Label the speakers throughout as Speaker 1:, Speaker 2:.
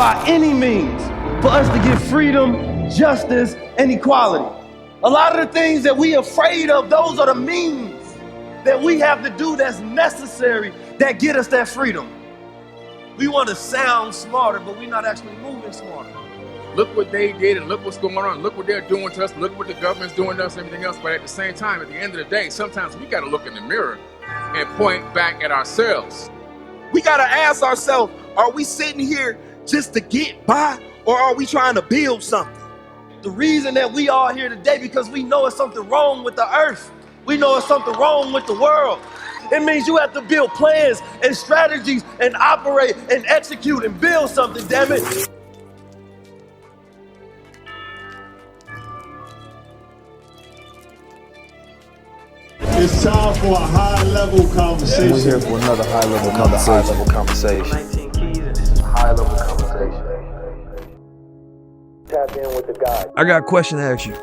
Speaker 1: by any means for us to get freedom, justice, and equality. A lot of the things that we are afraid of, those are the means that we have to do that's necessary that get us that freedom. We want to sound smarter, but we're not actually moving smarter.
Speaker 2: Look what they did and look what's going on. Look what they're doing to us. Look what the government's doing to us and everything else. But at the same time, at the end of the day, sometimes we got to look in the mirror and point back at ourselves.
Speaker 3: We got to ask ourselves, are we sitting here just to get by, or are we trying to build something?
Speaker 1: The reason that we are here today, because we know it's something wrong with the earth. We know it's something wrong with the world. It means you have to build plans and strategies and operate and execute and build something, damn it.
Speaker 4: It's time for a high-level conversation.
Speaker 5: We're here for another high-level conversation.
Speaker 6: 19 keys, and this is a high-level conversation. Tap in with the guy.
Speaker 5: I got a question to ask you.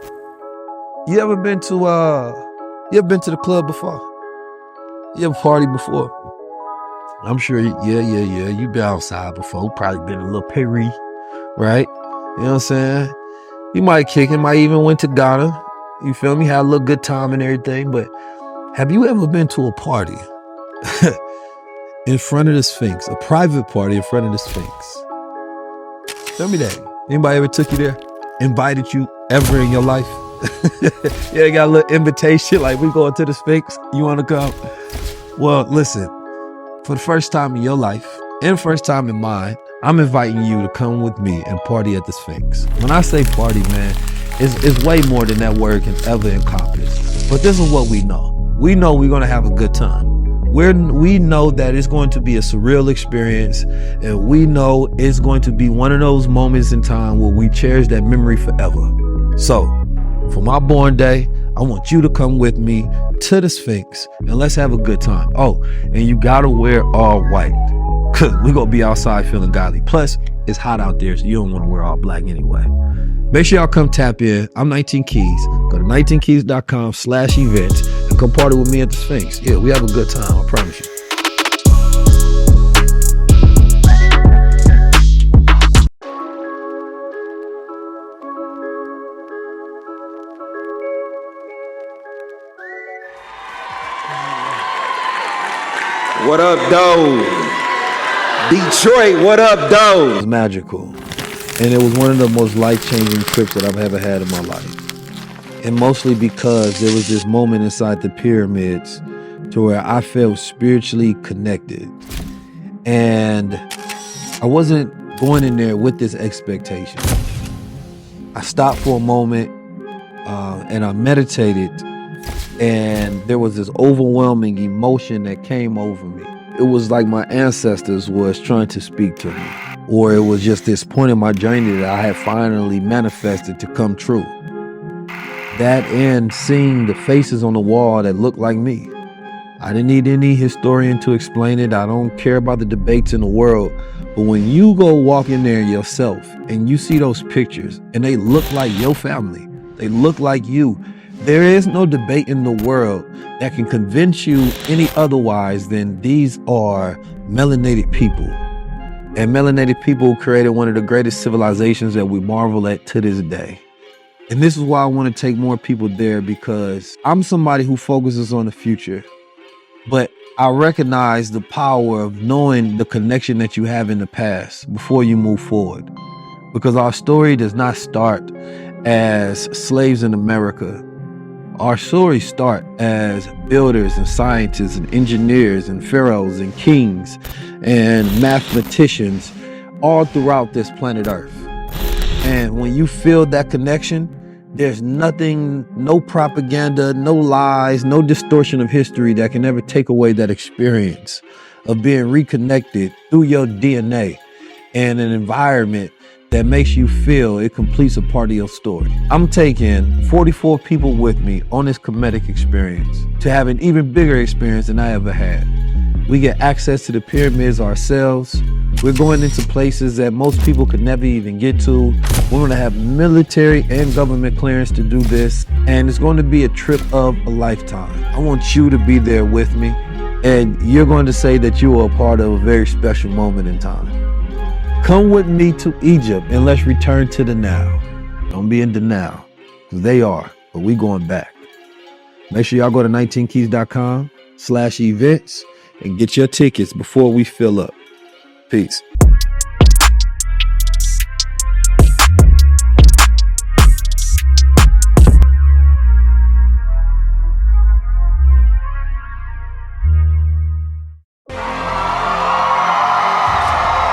Speaker 5: You ever been to the club before? You ever partied before? I'm sure, yeah. You've been outside before. Probably been a little Paris, right? You know what I'm saying? You might kick it, might even went to Ghana. You feel me? Had a little good time and everything, but have you ever been to a party in front of the Sphinx, a private party in front of the Sphinx? Tell me that. Anybody ever took you there? Invited you ever in your life? Yeah, you got a little invitation, like we going to the Sphinx, you want to come? Well, listen, for the first time in your life and first time in mine, I'm inviting you to come with me and party at the Sphinx. When I say party, man, it's way more than that word can ever encompass. But this is what we know. We know we're going to have a good time. We know that it's going to be a surreal experience, and we know it's going to be one of those moments in time where we cherish that memory forever. So, for my born day, I want you to come with me to the Sphinx, and let's have a good time. Oh, and you got to wear all white, because we're going to be outside feeling godly. Plus, it's hot out there, so you don't want to wear all black anyway. Make sure y'all come tap in. I'm 19 Keys. Go to 19keys.com/events and come party with me at the Sphinx. Yeah, we have a good time, I promise you.
Speaker 3: What up, though? Detroit, what up, though?
Speaker 5: It was magical. And it was one of the most life-changing trips that I've ever had in my life. And mostly because there was this moment inside the pyramids to where I felt spiritually connected. And I wasn't going in there with this expectation. I stopped for a moment and I meditated, and there was this overwhelming emotion that came over me. It was like my ancestors was trying to speak to me, or it was just this point in my journey that I had finally manifested to come true. That and seeing the faces on the wall that looked like me. I didn't need any historian to explain it. I don't care about the debates in the world. But when you go walk in there yourself and you see those pictures and they look like your family, they look like you, there is no debate in the world that can convince you any otherwise than these are melanated people. And melanated people created one of the greatest civilizations that we marvel at to this day. And this is why I want to take more people there, because I'm somebody who focuses on the future. But I recognize the power of knowing the connection that you have in the past before you move forward. Because our story does not start as slaves in America. Our stories start as builders and scientists and engineers and pharaohs and kings and mathematicians all throughout this planet Earth. And when you feel that connection, there's nothing, no propaganda, no lies, no distortion of history that can ever take away that experience of being reconnected through your DNA and an environment that makes you feel it completes a part of your story. I'm taking 44 people with me on this comedic experience to have an even bigger experience than I ever had. We get access to the pyramids ourselves. We're going into places that most people could never even get to. We're going to have military and government clearance to do this. And it's going to be a trip of a lifetime. I want you to be there with me. And you're going to say that you are a part of a very special moment in time. Come with me to Egypt and let's return to the now. Don't be in denial, because they are, but we going back. Make sure y'all go to 19keys.com/events and get your tickets before we fill up. Peace.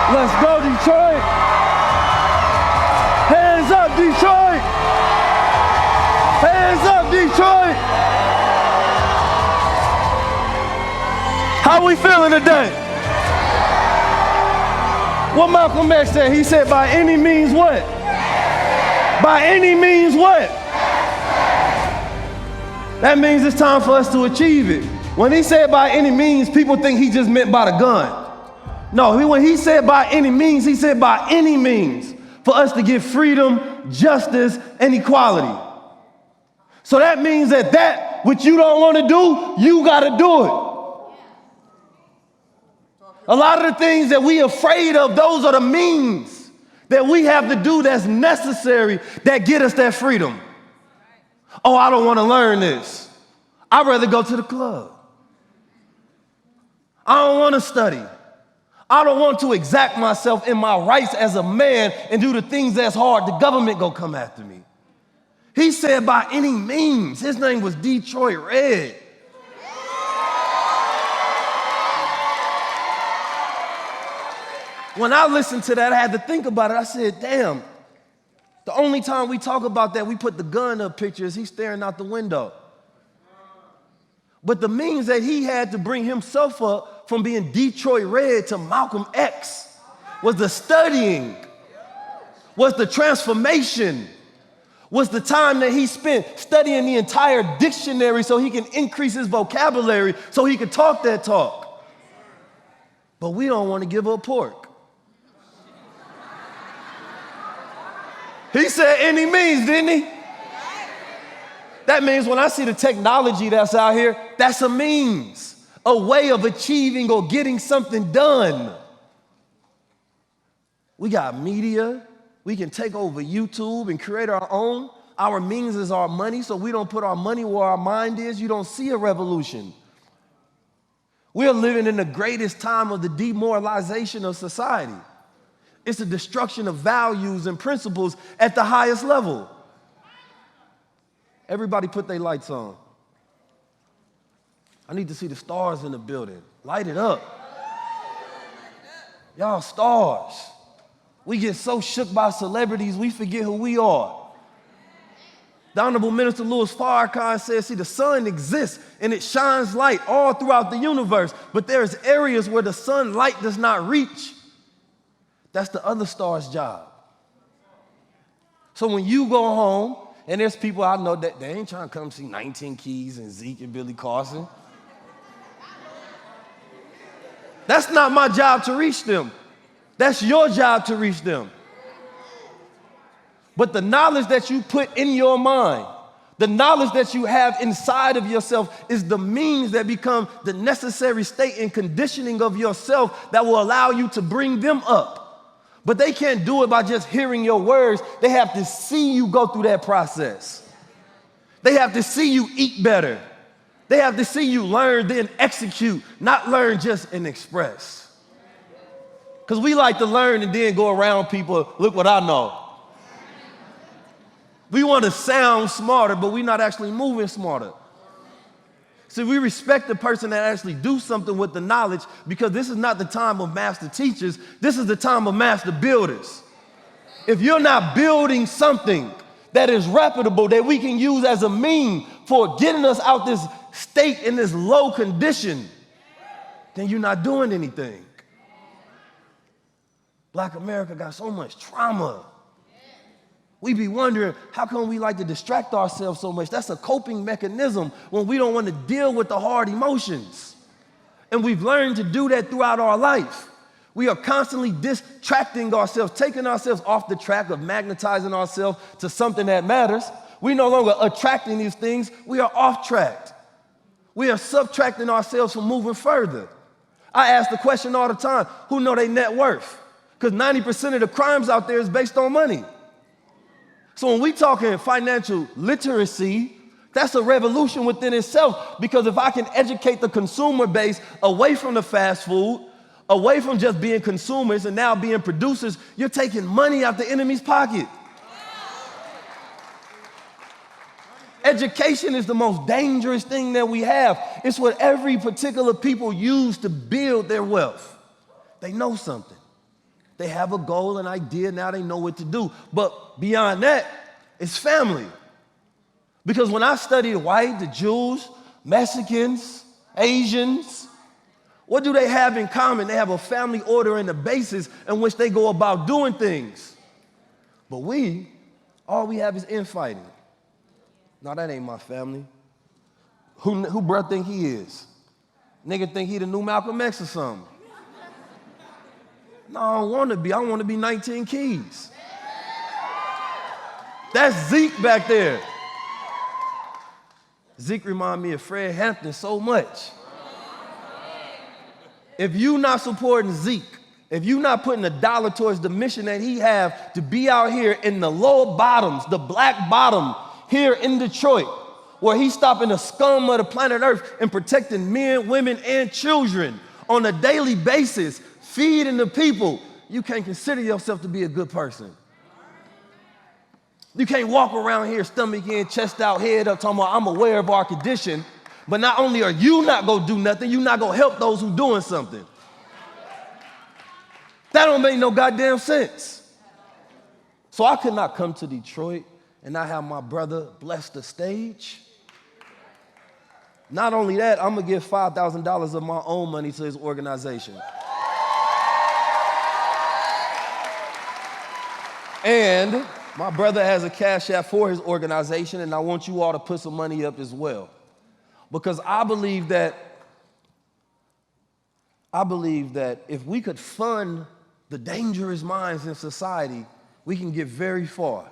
Speaker 1: Let's go, Detroit. Hands up, Detroit. Hands up, Detroit. How we feeling today? What Malcolm X said, he said, by any means what? By any means what? That means it's time for us to achieve it. When he said by any means, people think he just meant by the gun. No, when he said by any means, he said by any means for us to get freedom, justice, and equality. So that means that which you don't want to do, you got to do it. A lot of the things that we are afraid of, those are the means that we have to do that's necessary that get us that freedom. Oh, I don't want to learn this. I'd rather go to the club. I don't want to study. I don't want to exact myself in my rights as a man and do the things that's hard. The government gonna come after me. He said by any means. His name was Detroit Red. When I listened to that, I had to think about it. I said, damn, the only time we talk about that, we put the gun up pictures, he's staring out the window. But the means that he had to bring himself up from being Detroit Red to Malcolm X was the studying, was the transformation, was the time that he spent studying the entire dictionary so he can increase his vocabulary so he could talk that talk. But we don't want to give up pork. He said any means, didn't he? That means when I see the technology that's out here, that's a means, a way of achieving or getting something done. We got media. We can take over YouTube and create our own. Our means is our money, so we don't put our money where our mind is. You don't see a revolution. We are living in the greatest time of the demoralization of society. It's the destruction of values and principles at the highest level. Everybody put their lights on. I need to see the stars in the building. Light it up. Y'all stars. We get so shook by celebrities, we forget who we are. The Honorable Minister Louis Farrakhan says, see, the sun exists and it shines light all throughout the universe, but there's areas where the sunlight does not reach. That's the other star's job. So when you go home, and there's people I know that they ain't trying to come see 19 Keys and Zeke and Billy Carson. That's not my job to reach them. That's your job to reach them. But the knowledge that you put in your mind, the knowledge that you have inside of yourself is the means that become the necessary state and conditioning of yourself that will allow you to bring them up. But they can't do it by just hearing your words. They have to see you go through that process. They have to see you eat better. They have to see you learn, then execute, not learn just and express. Because we like to learn and then go around people, look what I know. We want to sound smarter, but we're not actually moving smarter. See, we respect the person that actually do something with the knowledge because this is not the time of master teachers. This is the time of master builders. If you're not building something that is reputable, that we can use as a means for getting us out this state in this low condition, then you're not doing anything. Black America got so much trauma. We be wondering, how come we like to distract ourselves so much? That's a coping mechanism when we don't want to deal with the hard emotions. And we've learned to do that throughout our life. We are constantly distracting ourselves, taking ourselves off the track of magnetizing ourselves to something that matters. We no longer attracting these things. We are off track. We are subtracting ourselves from moving further. I ask the question all the time, who know their net worth? Because 90% of the crimes out there is based on money. So when we talking financial literacy, that's a revolution within itself, because if I can educate the consumer base away from the fast food, away from just being consumers and now being producers, you're taking money out the enemy's pocket. Education is the most dangerous thing that we have. It's what every particular people use to build their wealth. They know something. They have a goal, an idea, now they know what to do. But beyond that, it's family. Because when I study the white, the Jews, Mexicans, Asians, what do they have in common? They have a family order and a basis in which they go about doing things. But all we have is infighting. No, that ain't my family. Who bruh think he is? Nigga think he the new Malcolm X or something. No, I don't want to be. I want to be 19 Keys. That's Zeke back there. Zeke remind me of Fred Hampton so much. If you not supporting Zeke, if you not putting $1 towards the mission that he have to be out here in the lower bottoms, the black bottom here in Detroit, where he's stopping the scum of the planet Earth and protecting men, women, and children on a daily basis, feeding the people, you can't consider yourself to be a good person. You can't walk around here stomach in, chest out, head up, talking about I'm aware of our condition, but not only are you not gonna do nothing, you're not gonna help those who doing something. That don't make no goddamn sense. So I could not come to Detroit and not have my brother bless the stage. Not only that, I'm gonna give $5,000 of my own money to his organization. And my brother has a cash app for his organization, and I want you all to put some money up as well. Because I believe that if we could fund the dangerous minds in society, we can get very far.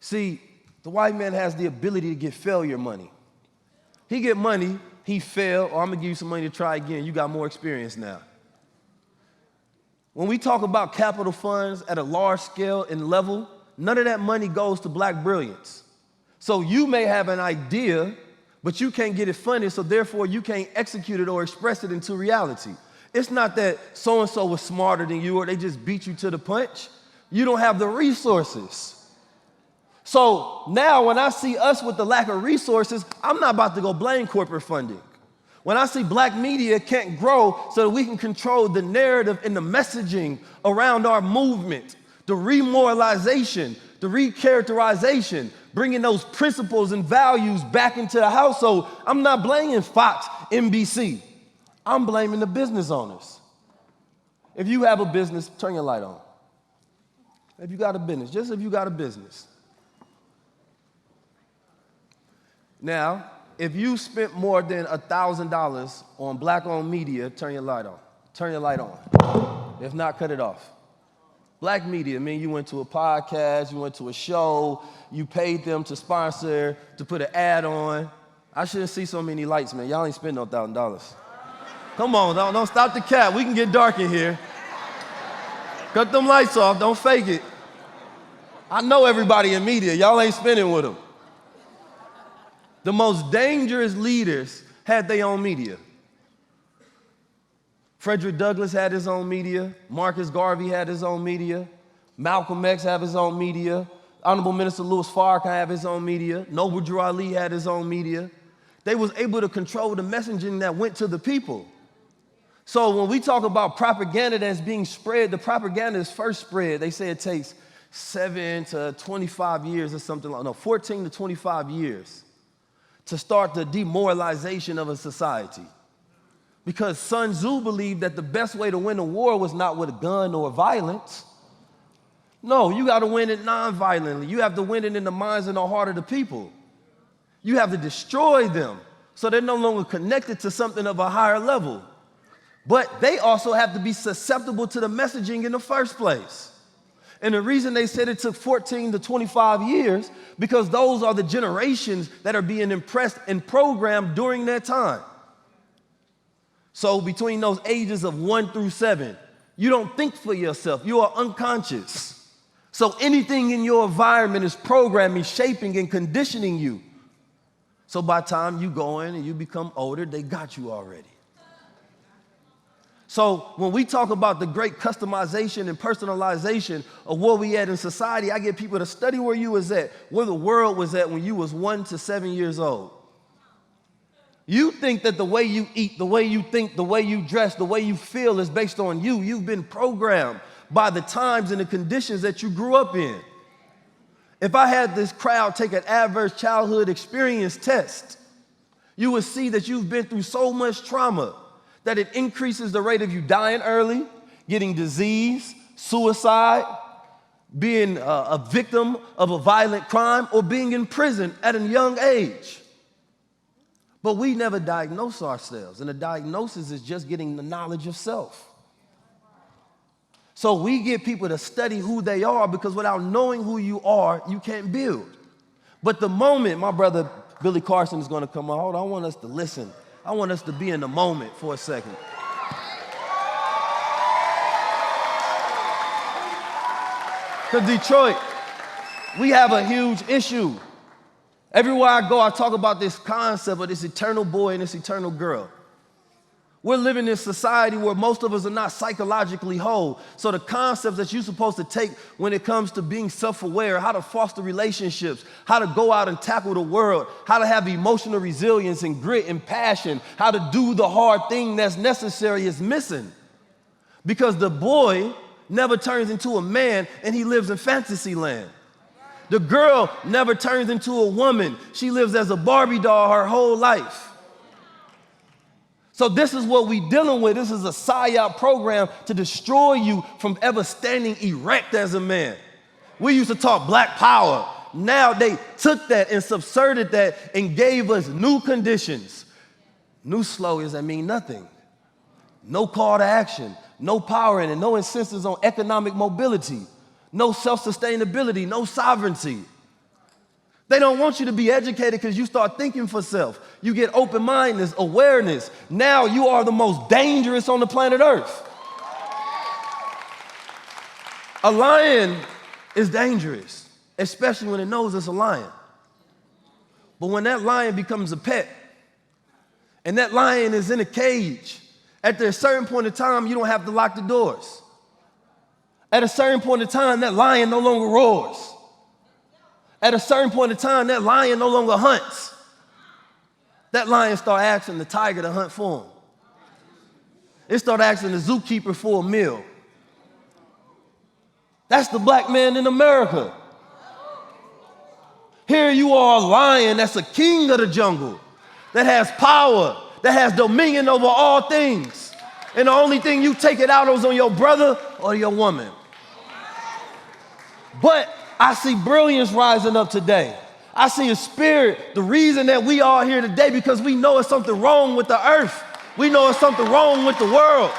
Speaker 1: See, the white man has the ability to get failure money. He get money, he fail, or I'm gonna give you some money to try again. You got more experience now. When we talk about capital funds at a large scale and level, none of that money goes to black brilliance. So you may have an idea, but you can't get it funded, so therefore you can't execute it or express it into reality. It's not that so-and-so was smarter than you or they just beat you to the punch. You don't have the resources. So now when I see us with the lack of resources, I'm not about to go blame corporate funding. When I see black media can't grow so that we can control the narrative and the messaging around our movement, the remoralization, the recharacterization, bringing those principles and values back into the household, I'm not blaming Fox, NBC. I'm blaming the business owners. If you have a business, turn your light on. If you got a business, just if you got a business. Now, if you spent more than $1,000 on black-owned media, turn your light on. Turn your light on. If not, cut it off. Black media, I mean, you went to a podcast, you went to a show, you paid them to sponsor, to put an ad on. I shouldn't see so many lights, man. Y'all ain't spend no $1,000. Come on, don't stop the cap. We can get dark in here. Cut them lights off, don't fake it. I know everybody in media, y'all ain't spending with them. The most dangerous leaders had their own media. Frederick Douglass had his own media. Marcus Garvey had his own media. Malcolm X had his own media. Honorable Minister Louis Farrakhan had his own media. Noble Drew Ali had his own media. They was able to control the messaging that went to the people. So when we talk about propaganda that's being spread, the propaganda is first spread. They say it takes 7 to 25 years or something like, no, 14 to 25 years to start the demoralization of a society. Because Sun Tzu believed that the best way to win a war was not with a gun or violence. No, you got to win it non-violently. You have to win it in the minds and the heart of the people. You have to destroy them so they're no longer connected to something of a higher level. But they also have to be susceptible to the messaging in the first place. And the reason they said it took 14 to 25 years, because those are the generations that are being impressed and programmed during that time. So between those ages of 1 through 7, You don't think for yourself. You are unconscious. So anything in your environment is programming, shaping, and conditioning you. So by the time you go in and you become older, they got you already. So when we talk about the great customization and personalization of where we at in society, I get people to study where you was at, where the world was at when you was 1 to 7 years old. You think that the way you eat, the way you think, the way you dress, the way you feel is based on you. You've been programmed by the times and the conditions that you grew up in. If I had this crowd take an adverse childhood experience test, you would see that you've been through so much trauma that it increases the rate of you dying early, getting disease, suicide, being a victim of a violent crime, or being in prison at a young age. But we never diagnose ourselves, and the diagnosis is just getting the knowledge of self. So we get people to study who they are, because without knowing who you are, you can't build. But the moment, my brother Billy Carson is going to come on, hold on, I want us to listen. I want us to be in the moment for a second. Because Detroit, we have a huge issue. Everywhere I go, I talk about this concept of this eternal boy and this eternal girl. We're living in a society where most of us are not psychologically whole. So the concepts that you're supposed to take when it comes to being self-aware, how to foster relationships, how to go out and tackle the world, how to have emotional resilience and grit and passion, how to do the hard thing that's necessary is missing. Because the boy never turns into a man and he lives in fantasy land. The girl never turns into a woman. She lives as a Barbie doll her whole life. So this is what we're dealing with. This is a PSYOP program to destroy you from ever standing erect as a man. We used to talk black power. Now they took that and subverted that and gave us new conditions. New slogans that mean nothing. No call to action, no power in it, no insistence on economic mobility, no self-sustainability, no sovereignty. They don't want you to be educated because you start thinking for self. You get open-mindedness, awareness. Now you are the most dangerous on the planet Earth. A lion is dangerous, especially when it knows it's a lion. But when that lion becomes a pet, and that lion is in a cage, at a certain point in time, you don't have to lock the doors. At a certain point in time, that lion no longer roars. At a certain point in time, that lion no longer hunts. That lion start asking the tiger to hunt for him. It start asking the zookeeper for a meal. That's the black man in America. Here you are, a lion that's a king of the jungle, that has power, that has dominion over all things. And the only thing you take it out is on your brother or your woman. But I see brilliance rising up today. I see a spirit. The reason that we are here today, because we know it's something wrong with the earth. We know it's something wrong with the world.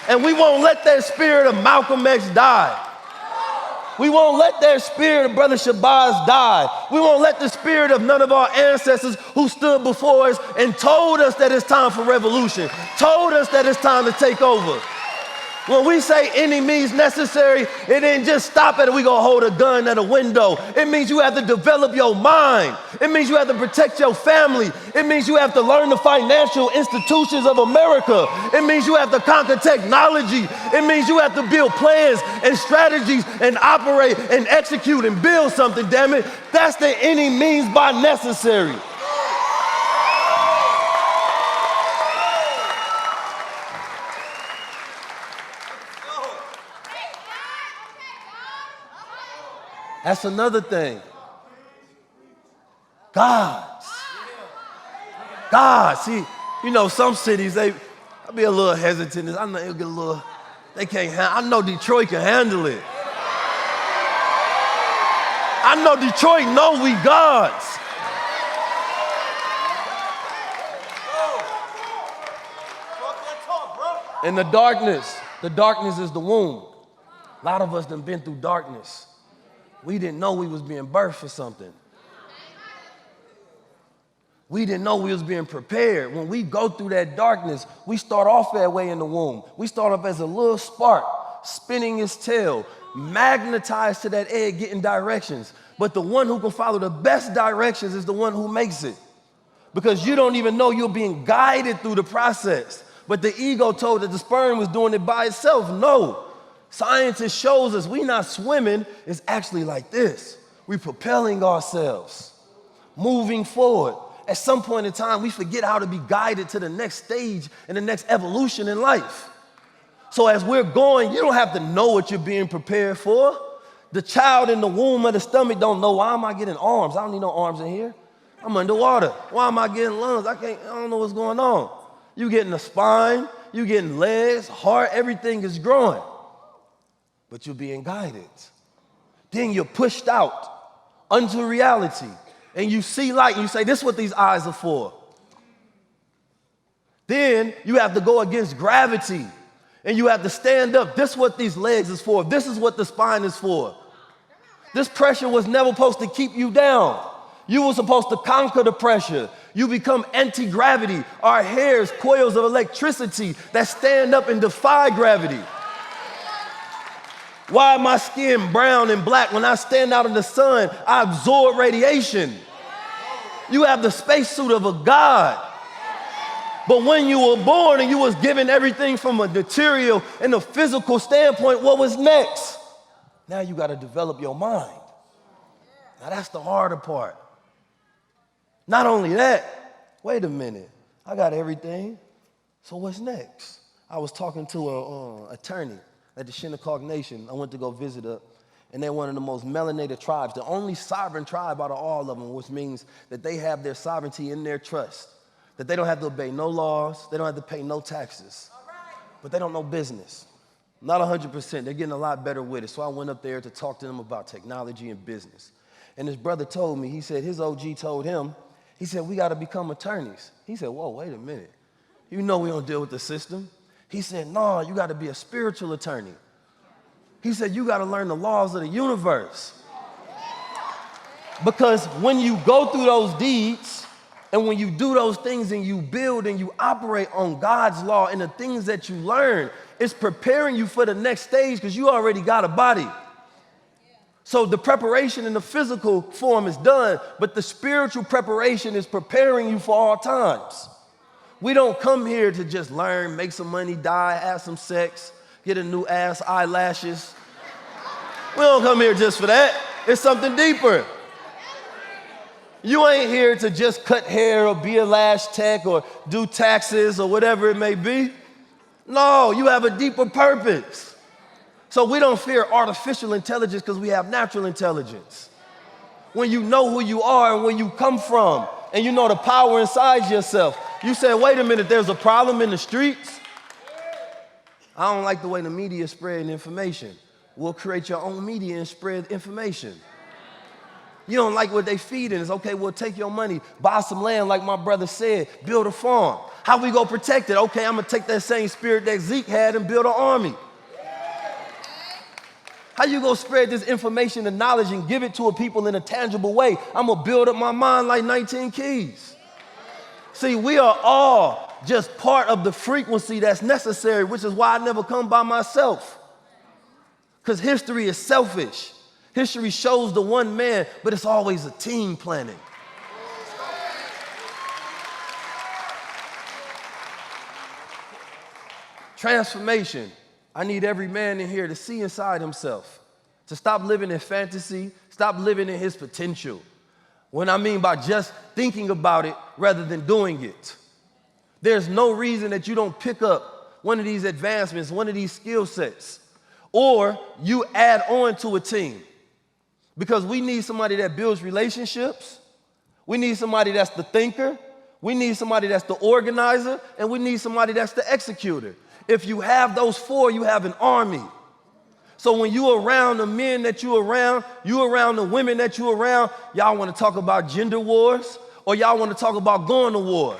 Speaker 1: And we won't let that spirit of Malcolm X die. We won't let that spirit of Brother Shabazz die. We won't let the spirit of none of our ancestors who stood before us and told us that it's time for revolution, told us that it's time to take over. When we say any means necessary, it didn't just stop at it. We gonna hold a gun at a window. It means you have to develop your mind. It means you have to protect your family. It means you have to learn the financial institutions of America. It means you have to conquer technology. It means you have to build plans and strategies and operate and execute and build something, damn it. That's the any means by necessary. That's another thing. God. See, you know, some cities, I'll be a little hesitant. I know it'll get a little, they can't I know Detroit can handle it. I know Detroit know we gods. And the darkness is the womb. A lot of us done been through darkness. We didn't know we was being birthed for something. We didn't know we was being prepared. When we go through that darkness, we start off that way in the womb. We start off as a little spark, spinning its tail, magnetized to that egg, getting directions. But the one who can follow the best directions is the one who makes it. Because you don't even know you're being guided through the process. But the ego told that the sperm was doing it by itself. No. Science shows us we're not swimming. It's actually like this. We're propelling ourselves, moving forward. At some point in time, we forget how to be guided to the next stage and the next evolution in life. So as we're going, you don't have to know what you're being prepared for. The child in the womb of the stomach don't know, why am I getting arms? I don't need no arms in here. I'm underwater. Why am I getting lungs? I don't know what's going on. You getting a spine, you getting legs, heart, everything is growing. But you're being guided. Then you're pushed out unto reality. And you see light, and you say, this is what these eyes are for. Then you have to go against gravity, and you have to stand up. This is what these legs is for. This is what the spine is for. This pressure was never supposed to keep you down. You were supposed to conquer the pressure. You become anti-gravity. Our hair is coils of electricity that stand up and defy gravity. Why my skin brown and black? When I stand out in the sun, I absorb radiation. You have the spacesuit of a god. But when you were born and you was given everything from a material and a physical standpoint, what was next? Now you got to develop your mind. Now that's the harder part. Not only that, wait a minute, I got everything, so what's next? I was talking to an attorney at the Shinnecock Nation. I went to go visit her, and they're one of the most melanated tribes, the only sovereign tribe out of all of them, which means that they have their sovereignty in their trust, that they don't have to obey no laws, they don't have to pay no taxes, but they don't know business. Not 100%, they're getting a lot better with it, so I went up there to talk to them about technology and business. And his brother told me, he said his OG told him, he said, we got to become attorneys. He said, whoa, wait a minute. You know we don't deal with the system. He said, no, you got to be a spiritual attorney. He said, you got to learn the laws of the universe. Because when you go through those deeds and when you do those things and you build and you operate on God's law and the things that you learn, it's preparing you for the next stage because you already got a body. So the preparation in the physical form is done, but the spiritual preparation is preparing you for all times. We don't come here to just learn, make some money, die, have some sex, get a new ass, eyelashes. We don't come here just for that. It's something deeper. You ain't here to just cut hair or be a lash tech or do taxes or whatever it may be. No, you have a deeper purpose. So we don't fear artificial intelligence because we have natural intelligence. When you know who you are and where you come from, and you know the power inside yourself, you say, wait a minute, there's a problem in the streets. I don't like the way the media is spreading information. We'll create your own media and spread information. You don't like what they feeding. It's okay, we'll take your money, buy some land like my brother said, build a farm. How we gonna protect it? Okay, I'm gonna take that same spirit that Zeke had and build an army. How you gonna spread this information and knowledge and give it to a people in a tangible way? I'm gonna build up my mind like 19 keys. See, we are all just part of the frequency that's necessary, which is why I never come by myself. Because history is selfish. History shows the one man, but it's always a team planning. Transformation. I need every man in here to see inside himself, to stop living in fantasy, stop living in his potential. What I mean by just thinking about it rather than doing it. There's no reason that you don't pick up one of these advancements, one of these skill sets, or you add on to a team. Because we need somebody that builds relationships, we need somebody that's the thinker, we need somebody that's the organizer, and we need somebody that's the executor. If you have those four, you have an army. So when you're around the men that you're around the women that you're around, y'all want to talk about gender wars, or y'all want to talk about going to war.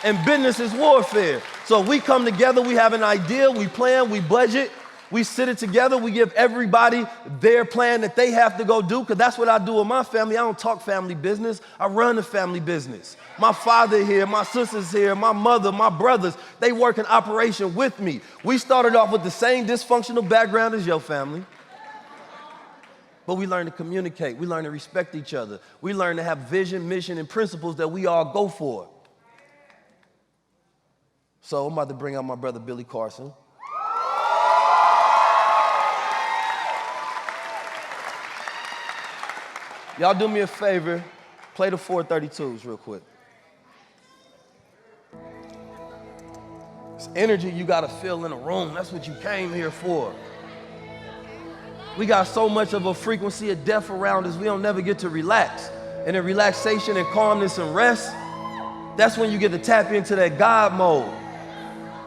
Speaker 1: And business is warfare. So we come together, we have an idea, we plan, we budget, We sit it together. We give everybody their plan that they have to go do, because that's what I do with my family. I don't talk family business. I run the family business. My father here, my sisters here, my mother, my brothers, they work in operation with me. We started off with the same dysfunctional background as your family. But we learn to communicate. We learn to respect each other. We learn to have vision, mission, and principles that we all go for. So I'm about to bring out my brother, Billy Carson. Y'all do me a favor, play the 432s real quick. It's energy you gotta feel in a room. That's what you came here for. We got so much of a frequency of death around us, we don't never get to relax. And in relaxation and calmness and rest, that's when you get to tap into that God mode.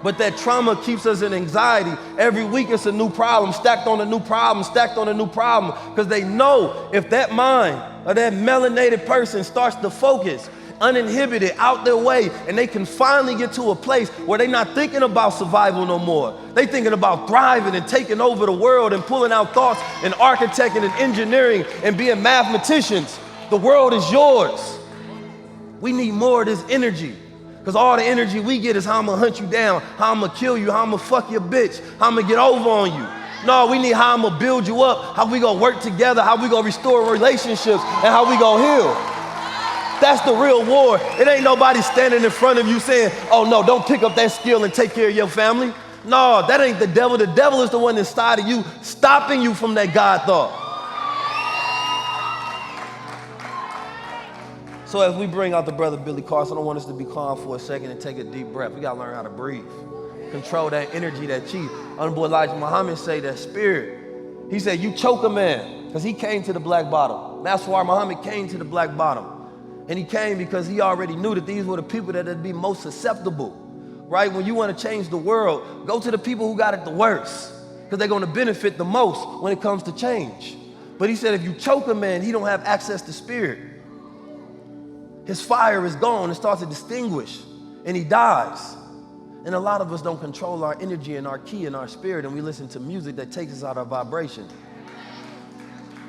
Speaker 1: But that trauma keeps us in anxiety. Every week it's a new problem, stacked on a new problem, stacked on a new problem. Because they know if that mind or that melanated person starts to focus, uninhibited, out their way, and they can finally get to a place where they're not thinking about survival no more. They thinking about thriving and taking over the world and pulling out thoughts and architecting and engineering and being mathematicians. The world is yours. We need more of this energy. Because all the energy we get is how I'm gonna hunt you down, how I'm gonna kill you, how I'm gonna fuck your bitch, how I'm gonna get over on you. No, we need how I'm gonna build you up, how we gonna work together, how we gonna restore relationships, and how we gonna heal. That's the real war. It ain't nobody standing in front of you saying, oh no, don't pick up that skill and take care of your family. No, that ain't the devil. The devil is the one inside of you, stopping you from that God thought. So as we bring out the brother Billy Carson, I want us to be calm for a second and take a deep breath. We gotta learn how to breathe. Control that energy, that chi. Honorable Elijah Muhammad say that spirit. He said, you choke a man, because he came to the black bottom. That's why Muhammad came to the black bottom. And he came because he already knew that these were the people that would be most susceptible, right? When you want to change the world, go to the people who got it the worst, because they're going to benefit the most when it comes to change. But he said, if you choke a man, he don't have access to spirit. His fire is gone. It starts to distinguish, and he dies. And a lot of us don't control our energy and our ki and our spirit, and we listen to music that takes us out of vibration.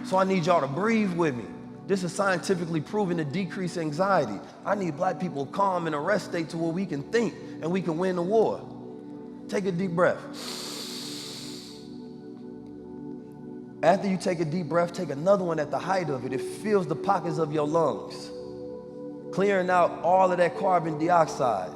Speaker 1: So I need y'all to breathe with me. This is scientifically proven to decrease anxiety. I need black people calm in a rest state to where we can think and we can win the war. Take a deep breath. After you take a deep breath, take another one at the height of it. It fills the pockets of your lungs, clearing out all of that carbon dioxide.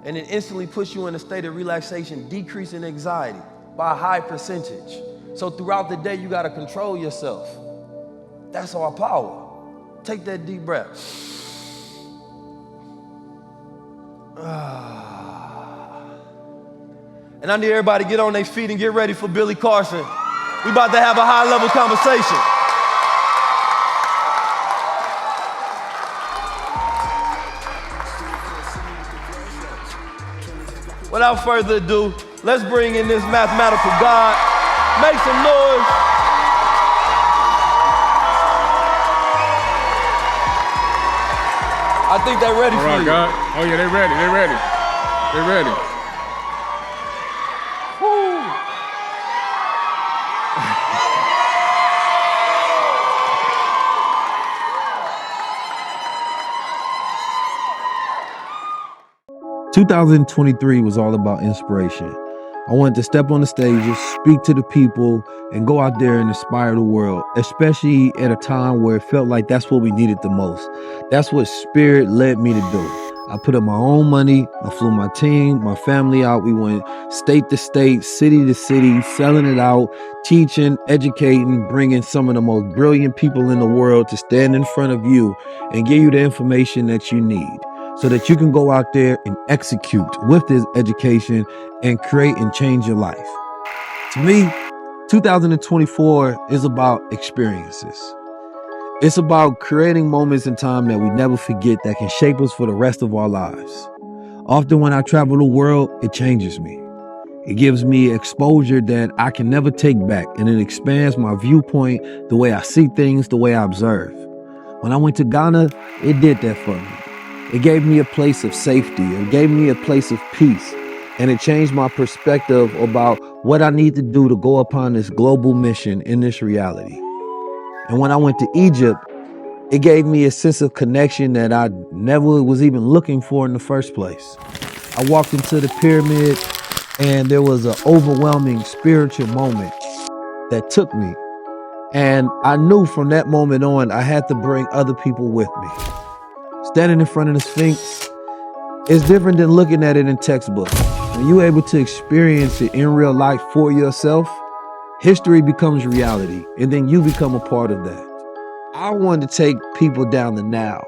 Speaker 1: And it instantly puts you in a state of relaxation, decreasing anxiety by a high percentage. So throughout the day, you gotta control yourself. That's our power. Take that deep breath. And I need everybody to get on their feet and get ready for Billy Carson. We about to have a high-level conversation. Without further ado, let's bring in this mathematical god. Make some noise. I think they're ready for you.
Speaker 2: God. Oh yeah, they're ready. They're ready. They're ready.
Speaker 1: Woo.
Speaker 5: 2023 was all about inspiration. I wanted to step on the stages, speak to the people, and go out there and inspire the world, especially at a time where it felt like that's what we needed the most. That's what Spirit led me to do. I put up my own money. I flew my team, my family out. We went state to state, city to city, selling it out, teaching, educating, bringing some of the most brilliant people in the world to stand in front of you and give you the information that you need, so that you can go out there and execute with this education and create and change your life. To me, 2024 is about experiences. It's about creating moments in time that we never forget that can shape us for the rest of our lives. Often when I travel the world, it changes me. It gives me exposure that I can never take back, and it expands my viewpoint, the way I see things, the way I observe. When I went to Ghana, it did that for me. It gave me a place of safety. It gave me a place of peace. And it changed my perspective about what I need to do to go upon this global mission in this reality. And when I went to Egypt, it gave me a sense of connection that I never was even looking for in the first place. I walked into the pyramid and there was an overwhelming spiritual moment that took me. And I knew from that moment on, I had to bring other people with me. Standing in front of the Sphinx is different than looking at it in textbooks. When you're able to experience it in real life for yourself, history becomes reality, and then you become a part of that. I wanted to take people down the now.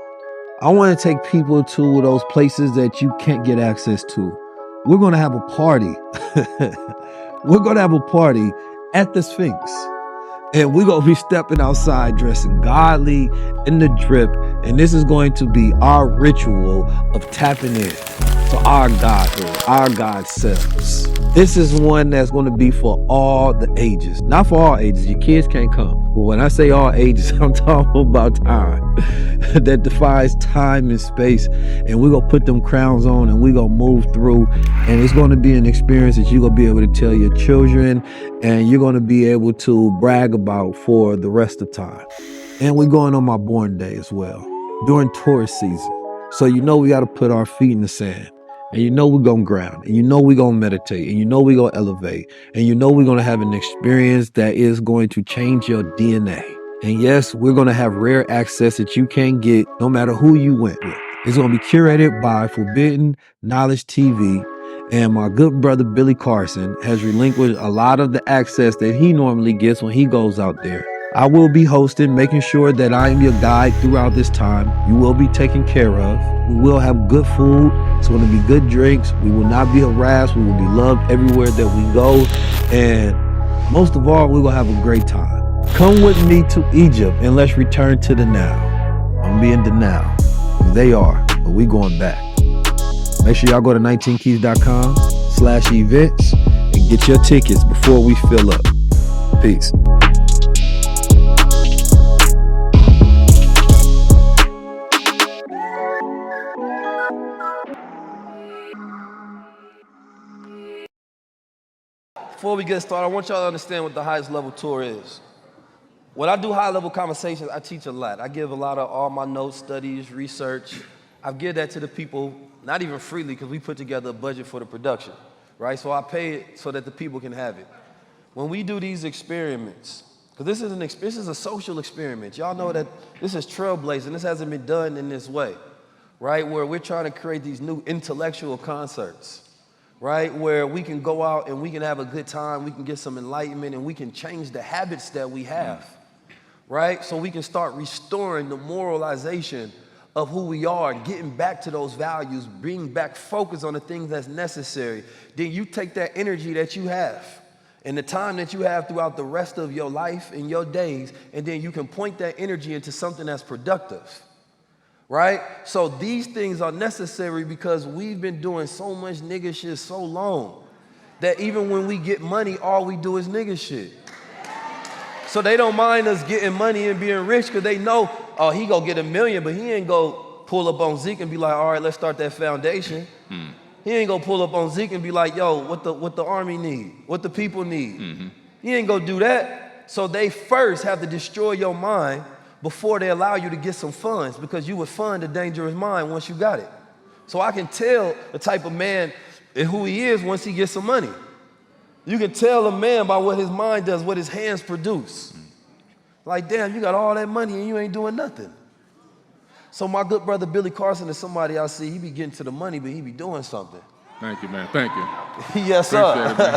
Speaker 5: I want to take people to those places that you can't get access to. We're going to have a party. We're going to have a party at the Sphinx. And we're going to be stepping outside dressing godly in the drip. And this is going to be our ritual of tapping in to our godhood, our God selves. This is one that's going to be for all the ages. Not for all ages. Your kids can't come. But when I say all ages, I'm talking about time that defies time and space. And we're going to put them crowns on and we're going to move through. And it's going to be an experience that you're going to be able to tell your children and you're going to be able to brag about for the rest of time. And we're going on my born day as well, during Taurus season. So you know we got to put our feet in the sand. And you know we're going to ground. And you know we're going to meditate. And you know we're going to elevate. And you know we're going to have an experience that is going to change your DNA. And yes, we're going to have rare access that you can't get no matter who you went with. It's going to be curated by Forbidden Knowledge TV. And my good brother Billy Carson has relinquished a lot of the access that he normally gets when he goes out there. I will be hosting, making sure that I am your guide throughout this time. You will be taken care of. We will have good food. It's going to be good drinks. We will not be harassed. We will be loved everywhere that we go. And most of all, we're going to have a great time. Come with me to Egypt and let's return to the now. I'm being the now. They are, but we going back. Make sure y'all go to 19keys.com/events and get your tickets before we fill up. Peace.
Speaker 1: Before we get started, I want y'all to understand what the highest level tour is. When I do high level conversations, I teach a lot. I give a lot of all my notes, studies, research. I give that to the people, not even freely, because we put together a budget for the production, right? So I pay it so that the people can have it. When we do these experiments, because this is a social experiment. Y'all know that this is trailblazing. This hasn't been done in this way, right? Where we're trying to create these new intellectual concerts, right? Where we can go out and we can have a good time, we can get some enlightenment, and we can change the habits that we have, right? So we can start restoring the moralization of who we are, getting back to those values, bringing back focus on the things that's necessary. Then you take that energy that you have and the time that you have throughout the rest of your life and your days, and then you can point that energy into something that's productive, right? So these things are necessary because we've been doing so much nigga shit so long that even when we get money, all we do is nigga shit. So they don't mind us getting money and being rich because they know, oh, he gonna get $1 million, but he ain't go pull up on Zeke and be like, all right, let's start that foundation. He ain't gonna pull up on Zeke and be like, yo, what the army need, what the people need. He ain't gonna do that. So they first have to destroy your mind before they allow you to get some funds, because you would fund a dangerous mind once you got it. So I can tell the type of man and who he is once he gets some money. You can tell a man by what his mind does, what his hands produce. Like, damn, you got all that money and you ain't doing nothing. So my good brother Billy Carson is somebody I see, he be getting to the money, but he be doing something.
Speaker 2: Thank you, man. Thank you.
Speaker 1: Yes, sir.
Speaker 2: Appreciate it, man.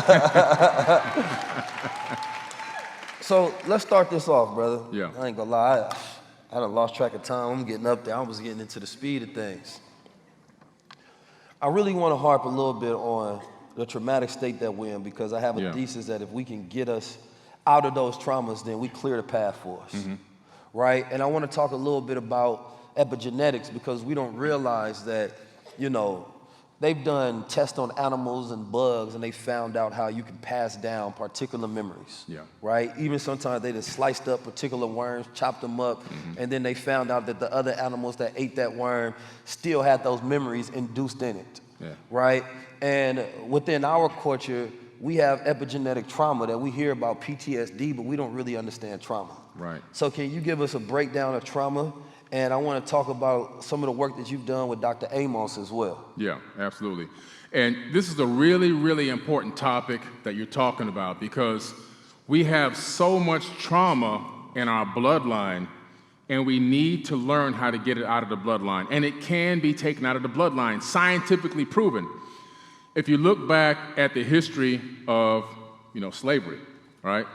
Speaker 1: So let's start this off, brother.
Speaker 2: Yeah.
Speaker 1: I ain't gonna lie, I done lost track of time. I'm getting up there. I was getting into the speed of things. I really want to harp a little bit on the traumatic state that we're in, because I have a thesis that if we can get us out of those traumas, then we clear the path for us, right? And I want to talk a little bit about epigenetics, because we don't realize that, you know, they've done tests on animals and bugs, and they found out how you can pass down particular memories, right? Even sometimes they just sliced up particular worms, chopped them up, and then they found out that the other animals that ate that worm still had those memories induced in it. right? And within our culture, we have epigenetic trauma that we hear about PTSD, but we don't really understand trauma.
Speaker 2: Right.
Speaker 1: So can you give us a breakdown of trauma? And I want to talk about some of the work that you've done with Dr. Amos as well.
Speaker 2: Yeah, absolutely. And this is a really, really important topic that you're talking about, because we have so much trauma in our bloodline, and we need to learn how to get it out of the bloodline. And it can be taken out of the bloodline, scientifically proven. If you look back at the history of, slavery, right?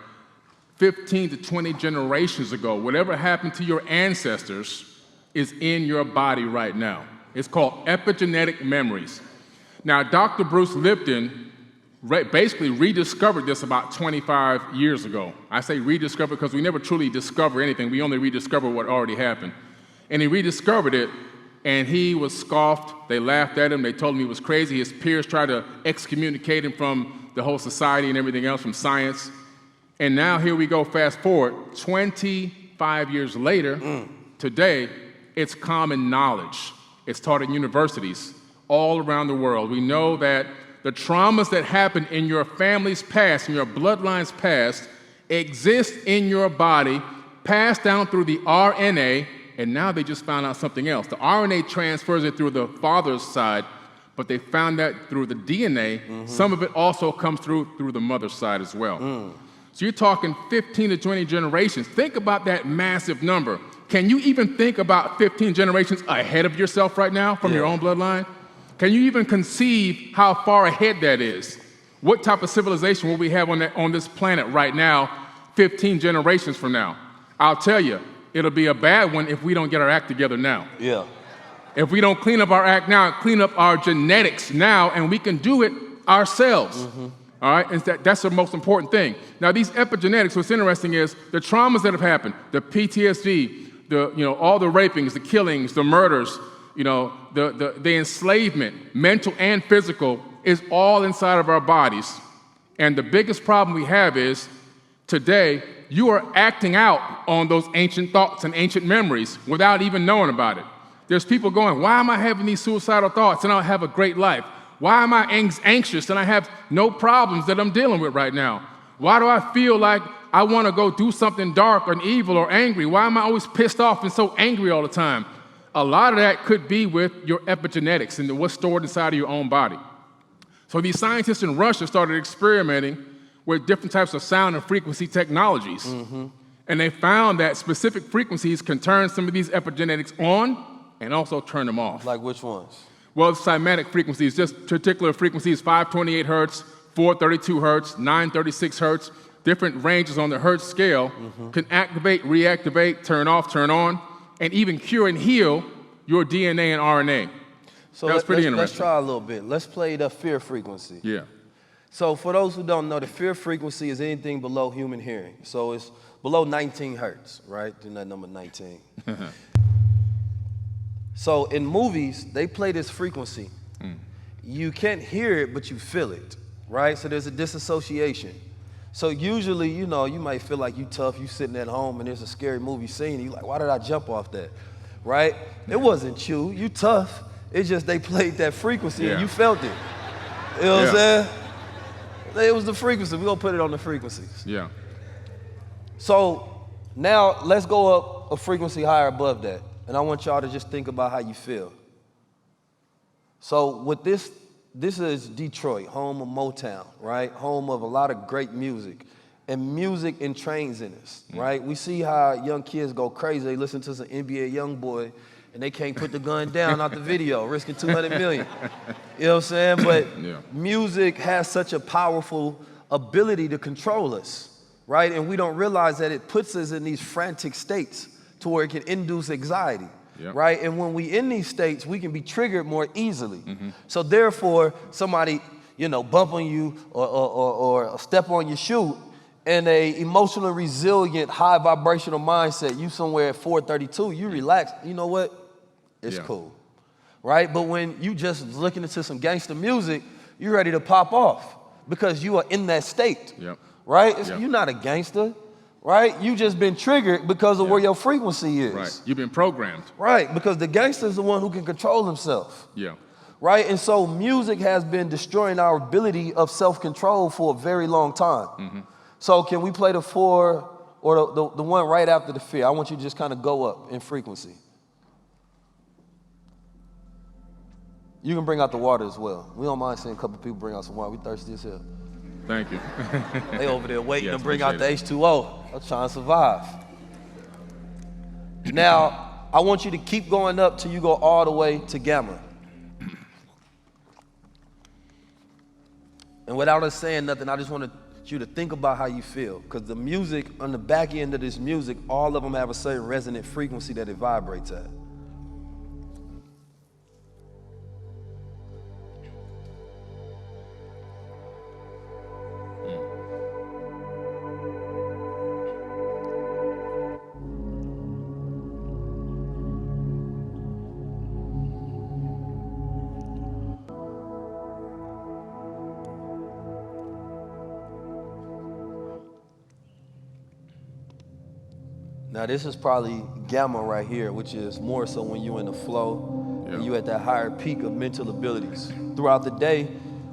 Speaker 2: 15 to 20 generations ago, whatever happened to your ancestors is in your body right now. It's called epigenetic memories. Now, Dr. Bruce Lipton basically rediscovered this about 25 years ago. I say rediscovered because we never truly discover anything. We only rediscover what already happened. And he rediscovered it, and he was scoffed. They laughed at him. They told him he was crazy. His peers tried to excommunicate him from the whole society and everything else, from science. And now here we go, fast forward, 25 years later, today, it's common knowledge. It's taught in universities all around the world. We know that the traumas that happen in your family's past, in your bloodline's past, exist in your body, passed down through the RNA, and now they just found out something else. The RNA transfers it through the father's side, but they found that through the DNA. Some of it also comes through the mother's side as well. So you're talking 15 to 20 generations. Think about that massive number. Can you even think about 15 generations ahead of yourself right now from your own bloodline? Can you even conceive how far ahead that is? What type of civilization will we have on this planet right now, 15 generations from now? I'll tell you, it'll be a bad one if we don't get our act together now.
Speaker 1: Yeah.
Speaker 2: If we don't clean up our act now, clean up our genetics now, and we can do it ourselves. All right, and that's the most important thing. Now, these epigenetics, what's interesting is the traumas that have happened, the PTSD, all the rapings, the killings, the murders, the enslavement, mental and physical, is all inside of our bodies. And the biggest problem we have is today, you are acting out on those ancient thoughts and ancient memories without even knowing about it. There's people going, why am I having these suicidal thoughts and I have a great life? Why am I anxious and I have no problems that I'm dealing with right now? Why do I feel like I want to go do something dark or evil or angry? Why am I always pissed off and so angry all the time? A lot of that could be with your epigenetics and what's stored inside of your own body. So these scientists in Russia started experimenting with different types of sound and frequency technologies. And they found that specific frequencies can turn some of these epigenetics on and also turn them off.
Speaker 1: Like which ones?
Speaker 2: Well, cymatic frequencies, just particular frequencies, 528 hertz, 432 hertz, 936 hertz, different ranges on the hertz scale can activate, reactivate, turn off, turn on, and even cure and heal your DNA and RNA.
Speaker 1: So
Speaker 2: that's pretty interesting.
Speaker 1: Let's try a little bit. Let's play the fear frequency.
Speaker 2: Yeah.
Speaker 1: So for those who don't know, the fear frequency is anything below human hearing. So it's below 19 hertz, right? Do that number 19. So in movies, they play this frequency. You can't hear it, but you feel it, right? So there's a disassociation. So usually, you might feel like you tough, you sitting at home and there's a scary movie scene, and you're like, why did I jump off that, right? It wasn't you tough. It's just they played that frequency and you felt it. You know what I'm saying? It was the frequency. We're going to put it on the frequencies.
Speaker 2: Yeah.
Speaker 1: So now let's go up a frequency higher above that. And I want y'all to just think about how you feel. So with this is Detroit, home of Motown, right? Home of a lot of great music. And music entrains in us, right? We see how young kids go crazy. They listen to some NBA YoungBoy, and they can't put the gun down out the video, risking $200 million. You know what I'm saying? But music has such a powerful ability to control us, right? And we don't realize that it puts us in these frantic states to where it can induce anxiety, right? And when we in these states, we can be triggered more easily. So therefore, somebody, bump on you or step on your shoe, and a emotionally resilient, high vibrational mindset, you somewhere at 432, you relax. You know what? It's cool, right? But when you just looking into some gangster music, you're ready to pop off because you are in that state, right? You're not a gangster. Right? You just been triggered because of where your frequency is.
Speaker 2: Right. You've been programmed.
Speaker 1: Right, because the gangster is the one who can control himself.
Speaker 2: Yeah.
Speaker 1: right? And so music has been destroying our ability of self-control for a very long time. So can we play the 4 or the one right after the fear? I want you to just kind of go up in frequency. You can bring out the water as well. We don't mind seeing a couple people bring out some water. We thirsty as hell.
Speaker 2: Thank you.
Speaker 1: They over there waiting
Speaker 2: Yes,
Speaker 1: to bring out the
Speaker 2: appreciate
Speaker 1: H2O. I'm trying to survive. Now, I want you to keep going up till you go all the way to gamma. And without us saying nothing, I just want you to think about how you feel. Because the music, on the back end of this music, all of them have a certain resonant frequency that it vibrates at. Now this is probably gamma right here, which is more so when you're in the flow, and you at that higher peak of mental abilities. Throughout the day,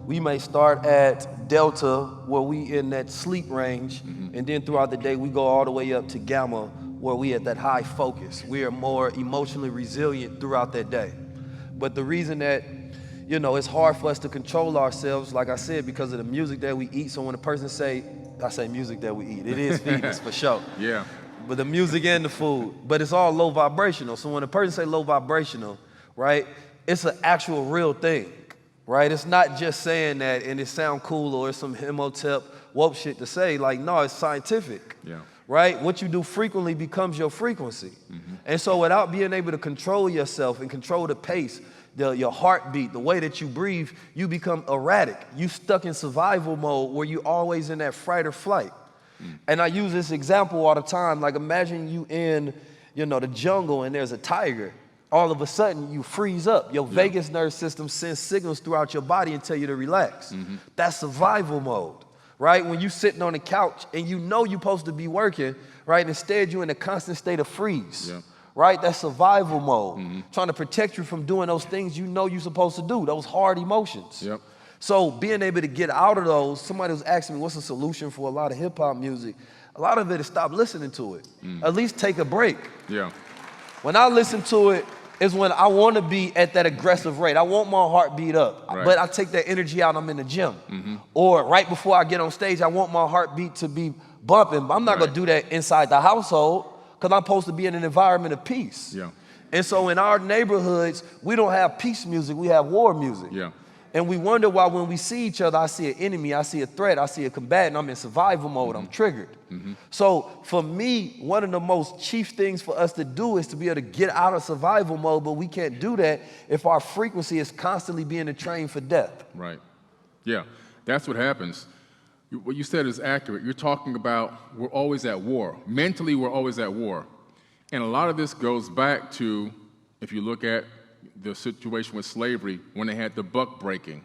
Speaker 1: we may start at delta, where we in that sleep range, and then throughout the day, we go all the way up to gamma, where we at that high focus. We are more emotionally resilient throughout that day. But the reason that, you know, it's hard for us to control ourselves, like I said, because of the music that we eat. So when a person say, I say music that we eat, it is feeding us for sure.
Speaker 2: Yeah.
Speaker 1: But the music and the food, but it's all low vibrational. So when a person say low vibrational, right, it's an actual real thing, right? It's not just saying that and it sound cool or it's some Hemotep woke shit to say. Like, no, it's scientific, right? What you do frequently becomes your frequency. And so without being able to control yourself and control the pace, your heartbeat, the way that you breathe, you become erratic. You stuck in survival mode where you always in that fight or flight. And I use this example all the time. Like, imagine you in, you know, the jungle and there's a tiger. All of a sudden, you freeze up. Your vagus nerve system sends signals throughout your body and tell you to relax. That's survival mode, right? When you're sitting on the couch and you know you're supposed to be working, right? Instead, you're in a constant state of freeze, right? That's survival mode. Trying to protect you from doing those things you know you're supposed to do, those hard emotions. So being able to get out of those, somebody was asking me what's the solution for a lot of hip hop music. A lot of it is stop listening to it. At least take a break. When I listen to it is when I want to be at that aggressive rate. I want my heart beat up, but I take that energy out, I'm in the gym. Or right before I get on stage, I want my heartbeat to be bumping. I'm not going to do that inside the household because I'm supposed to be in an environment of peace. And so in our neighborhoods, we don't have peace music, we have war music. And we wonder why when we see each other, I see an enemy, I see a threat, I see a combatant, I'm in survival mode, I'm triggered. So for me, one of the most chief things for us to do is to be able to get out of survival mode, but we can't do that if our frequency is constantly being trained for death.
Speaker 2: Yeah, that's what happens. What you said is accurate. You're talking about we're always at war. Mentally, we're always at war. And a lot of this goes back to, if you look at the situation with slavery when they had the buck breaking,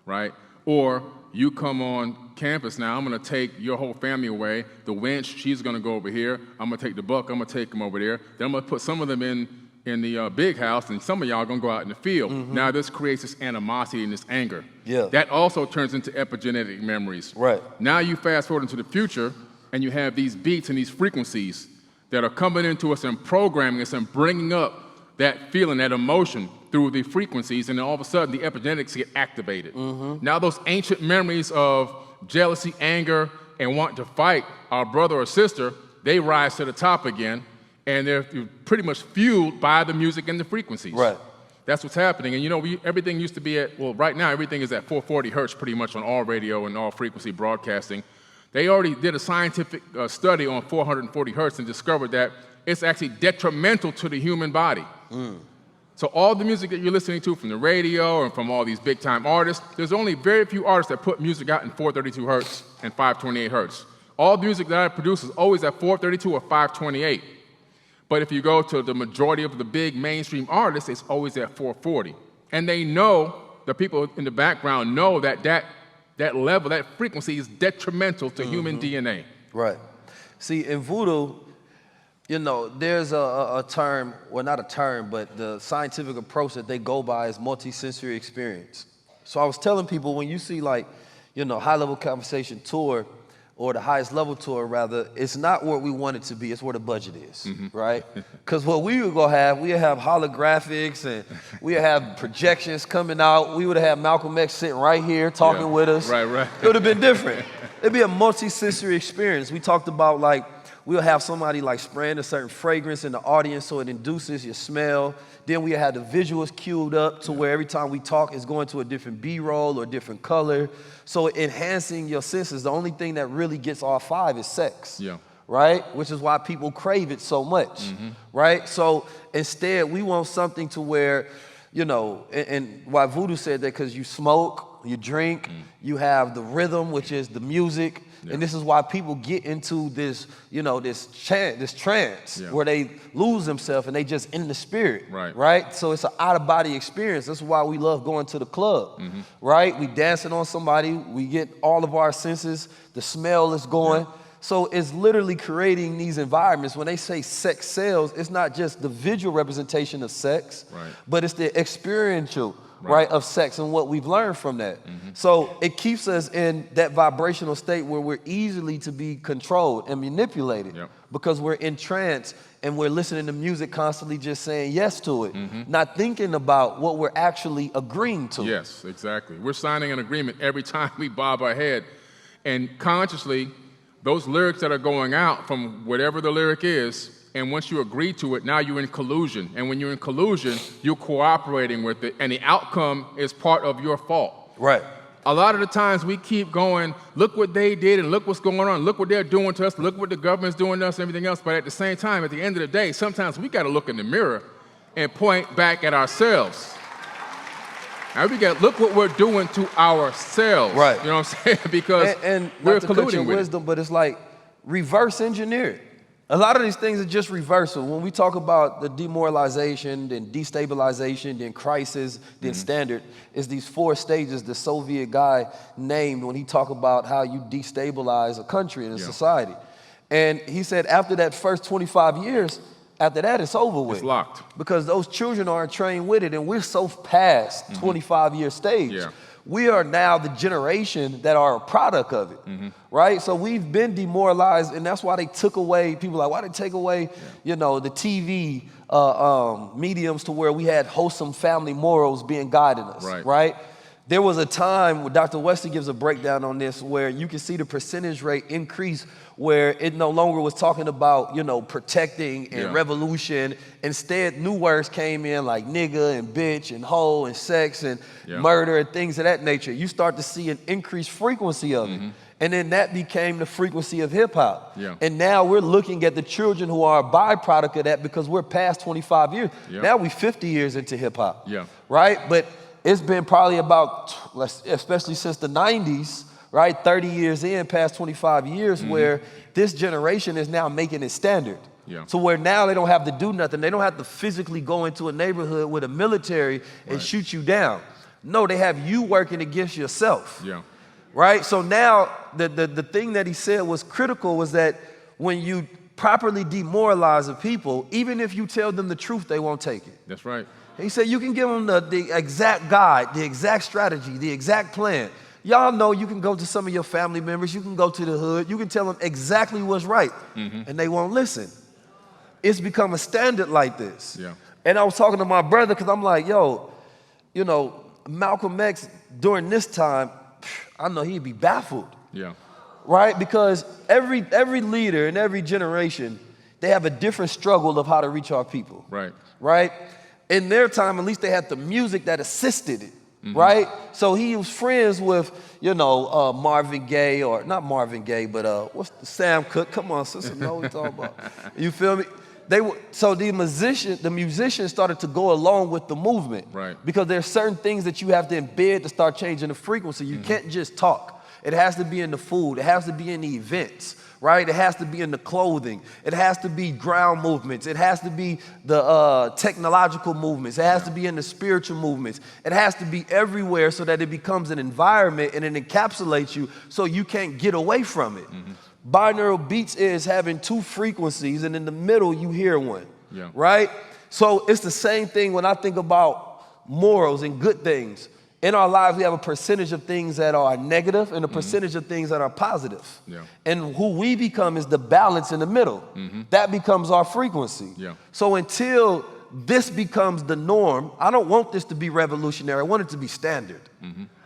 Speaker 2: right? Or you come on campus now, I'm gonna take your whole family away. The wench, she's gonna go over here. I'm gonna take the buck, I'm gonna take them over there. Then I'm gonna put some of them in the big house and some of y'all are gonna go out in the field. Now this creates this animosity and this anger. That also turns into epigenetic memories. Now you fast forward into the future and you have these beats and these frequencies that are coming into us and programming us and bringing up that feeling, that emotion through the frequencies, and then all of a sudden the epigenetics get activated. Now those ancient memories of jealousy, anger, and wanting to fight our brother or sister, they rise to the top again, and they're pretty much fueled by the music and the frequencies. That's what's happening. And you know, everything used to be at, well, right now everything is at 440 hertz pretty much on all radio and all frequency broadcasting. They already did a scientific study on 440 hertz and discovered that it's actually detrimental to the human body. So all the music that you're listening to from the radio and from all these big time artists, there's only very few artists that put music out in 432 hertz and 528 hertz. All the music that I produce is always at 432 or 528. But if you go to the majority of the big mainstream artists, it's always at 440. And they know, the people in the background know that level, that frequency is detrimental to human DNA.
Speaker 1: See, in voodoo,
Speaker 7: You know, there's a term, well, not a term, but the scientific approach that they go by is multisensory experience. So I was telling people, when you see like, you know, high-level conversation tour, or the highest level tour rather, it's not where we want it to be, it's where the budget is, right? Because what we were gonna have, we would have holographics and we would have projections coming out. We would have Malcolm X sitting right here talking with us.
Speaker 2: Right.
Speaker 7: It would have been different. It'd be a multi-sensory experience. We talked about like, we'll have somebody like spraying a certain fragrance in the audience so it induces your smell. Then we had the visuals queued up to where every time we talk, it's going to a different B-roll or a different color. So enhancing your senses, the only thing that really gets all five is sex, right? Which is why people crave it so much, right? So instead, we want something to where, you know, and why Voodoo said that, because you smoke, you drink, you have the rhythm, which is the music, and this is why people get into this, you know, this trance where they lose themselves and they just in the spirit, right? So it's an out-of-body experience. That's why we love going to the club, right? We dancing on somebody, we get all of our senses, the smell is going. So it's literally creating these environments. When they say sex sells, it's not just the visual representation of sex, but it's the experiential right, of sex and what we've learned from that. So it keeps us in that vibrational state where we're easily to be controlled and manipulated because we're in trance and we're listening to music constantly just saying yes to it, not thinking about what we're actually agreeing to.
Speaker 2: Yes, exactly. We're signing an agreement every time we bob our head. And consciously, those lyrics that are going out from whatever the lyric is, and once you agree to it, now you're in collusion. And when you're in collusion, you're cooperating with it, and the outcome is part of your fault.
Speaker 7: Right.
Speaker 2: A lot of the times we keep going, look what they did, and look what's going on, look what they're doing to us, look what the government's doing to us, and everything else. But at the same time, at the end of the day, sometimes we got to look in the mirror and point back at ourselves. Now we got look what we're doing to ourselves.
Speaker 7: Right.
Speaker 2: You know what I'm saying? Because
Speaker 7: and
Speaker 2: we're
Speaker 7: not to cut your
Speaker 2: colluding with
Speaker 7: wisdom, but it's like reverse engineered. A lot of these things are just reversal. When we talk about the demoralization, then destabilization, then crisis, then standard, it's these 4 stages the Soviet guy named when he talked about how you destabilize a country and a society. And he said after that first 25 years, after that it's over with.
Speaker 2: It's locked.
Speaker 7: Because those children aren't trained with it, and we're so past 25-year stage. We are now the generation that are a product of it, right? So we've been demoralized, and that's why they took away, people are like, why they take away, you know, the TV mediums to where we had wholesome family morals being guiding us, right? There was a time where Dr. Wesley gives a breakdown on this where you can see the percentage rate increase where it no longer was talking about, you know, protecting and revolution. Instead, new words came in like nigga and bitch and hoe and sex and murder and things of that nature. You start to see an increased frequency of it. And then that became the frequency of hip hop. And now we're looking at the children who are a byproduct of that because we're past 25 years. Now we're 50 years into hip hop, right? But it's been probably about, especially since the 90s, right, 30 years in, past 25 years, where this generation is now making it standard. So where now they don't have to do nothing. They don't have to physically go into a neighborhood with a military and shoot you down. No, they have you working against yourself. Right? So now the thing that he said was critical was that when you properly demoralize a people, even if you tell them the truth, they won't take it.
Speaker 2: That's right.
Speaker 7: He said you can give them the exact guide, the exact strategy, the exact plan. Y'all know you can go to some of your family members, you can go to the hood, you can tell them exactly what's right, and they won't listen. It's become a standard like this. And I was talking to my brother because I'm like, yo, you know, Malcolm X during this time, I know he'd be baffled. Right? Because every leader in every generation, they have a different struggle of how to reach our people. Right? In their time, at least they had the music that assisted it, right? So he was friends with, you know, Marvin Gaye, or not Marvin Gaye, but what's the Sam Cooke? Come on, sister, know what we're talking about. You feel me? So the musicians started to go along with the movement, because there's certain things that you have to embed to start changing the frequency. You can't just talk. It has to be in the food. It has to be in the events. Right? It has to be in the clothing. It has to be ground movements. It has to be the technological movements. It has to be in the spiritual movements. It has to be everywhere so that it becomes an environment and it encapsulates you so you can't get away from it. Binaural beats is having two frequencies, and in the middle you hear one,
Speaker 2: Yeah.
Speaker 7: right? So it's the same thing when I think about morals and good things. In our lives, we have a percentage of things that are negative and a percentage of things that are positive.
Speaker 2: Yeah.
Speaker 7: And who we become is the balance in the middle. That becomes our frequency.
Speaker 2: Yeah.
Speaker 7: So until this becomes the norm, I don't want this to be revolutionary. I want it to be standard.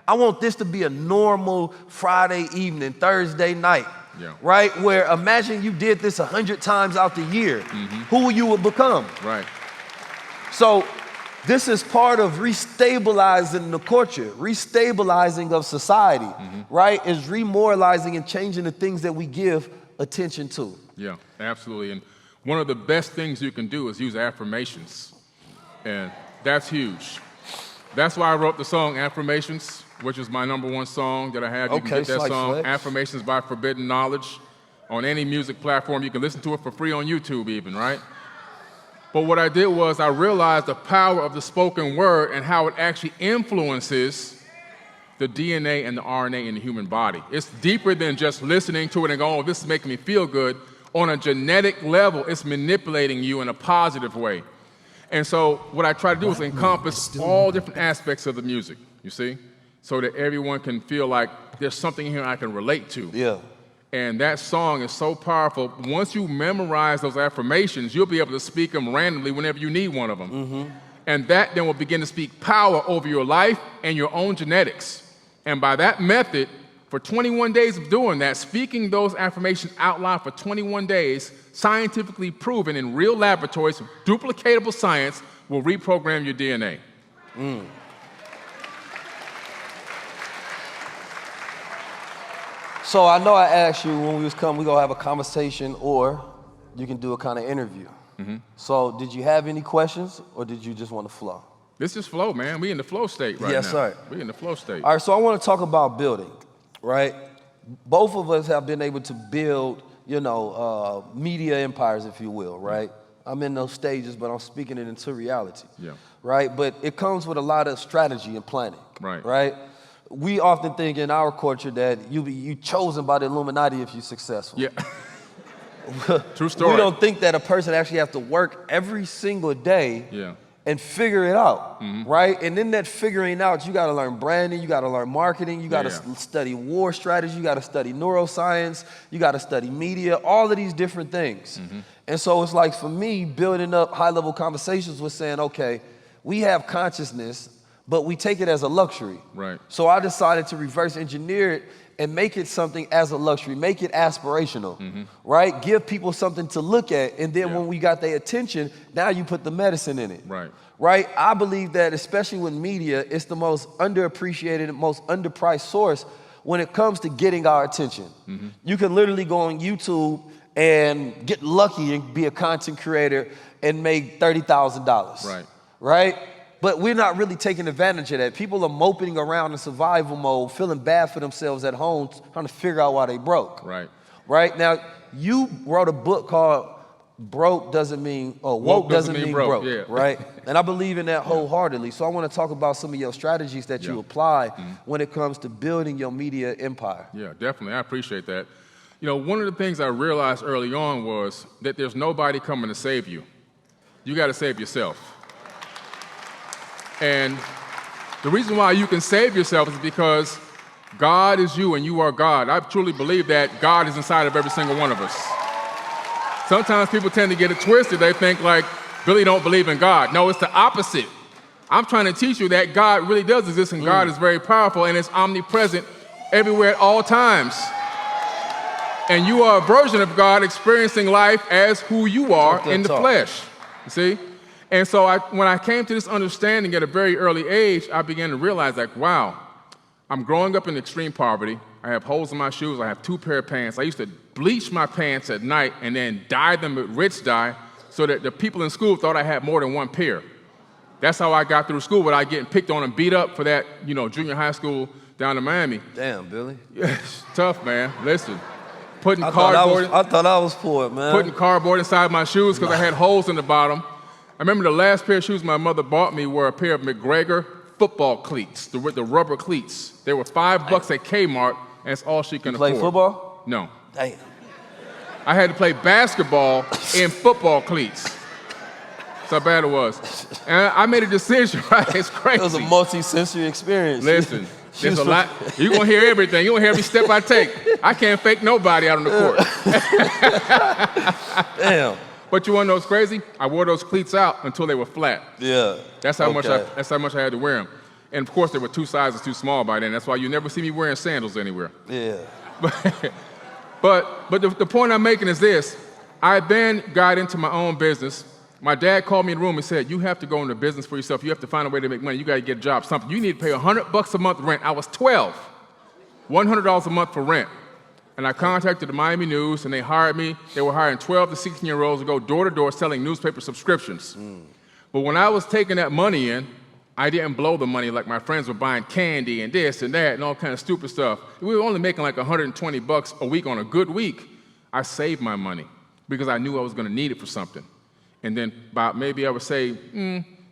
Speaker 7: I want this to be a normal Friday evening, Thursday night.
Speaker 2: Yeah.
Speaker 7: Right? Where imagine you did this 100 times out the year, who you would become.
Speaker 2: Right.
Speaker 7: So this is part of restabilizing the culture, restabilizing of society, right? Is remoralizing and changing the things that we give attention to.
Speaker 2: Yeah, absolutely. And one of the best things you can do is use affirmations. And that's huge. That's why I wrote the song Affirmations, which is my #1 song that I have. You can get that song,
Speaker 7: flex.
Speaker 2: Affirmations by Forbidden Knowledge, on any music platform. You can listen to it for free on YouTube even, right? But what I did was I realized the power of the spoken word and how it actually influences the DNA and the RNA in the human body. It's deeper than just listening to it and going, oh, this is making me feel good. On a genetic level, it's manipulating you in a positive way. And so what I try to do is encompass all different aspects of the music, you see? So that everyone can feel like there's something here I can relate to.
Speaker 7: Yeah.
Speaker 2: And that song is so powerful. Once you memorize those affirmations, you'll be able to speak them randomly whenever you need one of them. And that then will begin to speak power over your life and your own genetics. And by that method, for 21 days of doing that, speaking those affirmations out loud for 21 days, scientifically proven in real laboratories, duplicatable science, will reprogram your DNA.
Speaker 7: So I know I asked you when we was coming, we gonna have a conversation or you can do a kind of interview. So did you have any questions or did you just want to flow?
Speaker 2: This is flow, man. We in the flow state right now.
Speaker 7: Yes, sir.
Speaker 2: We in the flow state.
Speaker 7: All right, so I want to talk about building, right? Both of us have been able to build, media empires, if you will, right? I'm in those stages, but I'm speaking it into reality.
Speaker 2: Yeah.
Speaker 7: Right? But it comes with a lot of strategy and planning.
Speaker 2: Right.
Speaker 7: Right? We often think in our culture that you chosen by the Illuminati if you're successful.
Speaker 2: Yeah. True story.
Speaker 7: We don't think that a person actually has to work every single day and figure it out, right? And in that figuring out, you got to learn branding, you got to learn marketing, you got to study war strategy, you got to study neuroscience, you got to study media, all of these different things. And so it's like for me, building up high-level conversations was saying, okay, we have consciousness, but we take it as a luxury.
Speaker 2: Right.
Speaker 7: So I decided to reverse engineer it and make it something as a luxury, make it aspirational, right? Give people something to look at, and then when we got their attention, now you put the medicine in it.
Speaker 2: Right.
Speaker 7: Right? I believe that, especially with media, it's the most underappreciated, most underpriced source when it comes to getting our attention. You can literally go on YouTube and get lucky and be a content creator and make $30,000.
Speaker 2: Right.
Speaker 7: Right? But we're not really taking advantage of that. People are moping around in survival mode, feeling bad for themselves at home, trying to figure out why they broke.
Speaker 2: Right.
Speaker 7: Right? Now, you wrote a book called Woke Doesn't Mean Broke.
Speaker 2: Yeah.
Speaker 7: Right? And I believe in that wholeheartedly. So I want to talk about some of your strategies that you apply when it comes to building your media empire.
Speaker 2: Yeah, definitely. I appreciate that. One of the things I realized early on was that there's nobody coming to save you. You got to save yourself. And the reason why you can save yourself is because God is you and you are God. I truly believe that God is inside of every single one of us. Sometimes people tend to get it twisted. They think like, Billy don't believe in God. No, it's the opposite. I'm trying to teach you that God really does exist and God is very powerful and is omnipresent everywhere at all times. And you are a version of God experiencing life as who you are in the flesh, you see? And so when I came to this understanding at a very early age, I began to realize like, wow, I'm growing up in extreme poverty. I have holes in my shoes. I have 2 pair of pants. I used to bleach my pants at night and then dye them with rich dye so that the people in school thought I had more than 1 pair. That's how I got through school without getting picked on and beat up for that, junior high school down in Miami.
Speaker 7: Damn, Billy.
Speaker 2: Yes, tough, man. Listen, I
Speaker 7: thought I was poor, man.
Speaker 2: Putting cardboard inside my shoes because I had holes in the bottom. I remember the last pair of shoes my mother bought me were a pair of McGregor football cleats, the rubber cleats. They were $5 at Kmart, and it's all she can afford.
Speaker 7: Play football?
Speaker 2: No.
Speaker 7: Damn.
Speaker 2: I had to play basketball in football cleats. That's how bad it was. And I made a decision, right? It's crazy.
Speaker 7: It was a multi-sensory experience.
Speaker 2: Listen, there's a lot. You're going to hear everything. You're going to hear every step I take. I can't fake nobody out on the court.
Speaker 7: Damn.
Speaker 2: But you want to know what's crazy? I wore those cleats out until they were flat.
Speaker 7: Yeah.
Speaker 2: That's how much I had to wear them. And of course, they were 2 sizes too small by then. That's why you never see me wearing sandals anywhere.
Speaker 7: Yeah.
Speaker 2: But the point I'm making is this. I then got into my own business. My dad called me in the room and said, you have to go into business for yourself. You have to find a way to make money. You got to get a job, something. You need to pay $100 a month rent. I was 12. $100 a month for rent. And I contacted the Miami News, and they hired me. They were hiring 12 to 16-year-olds to go door to door selling newspaper subscriptions. But when I was taking that money in, I didn't blow the money like my friends were buying candy and this and that and all kind of stupid stuff. We were only making like $120 a week on a good week. I saved my money because I knew I was going to need it for something. And then about maybe I would say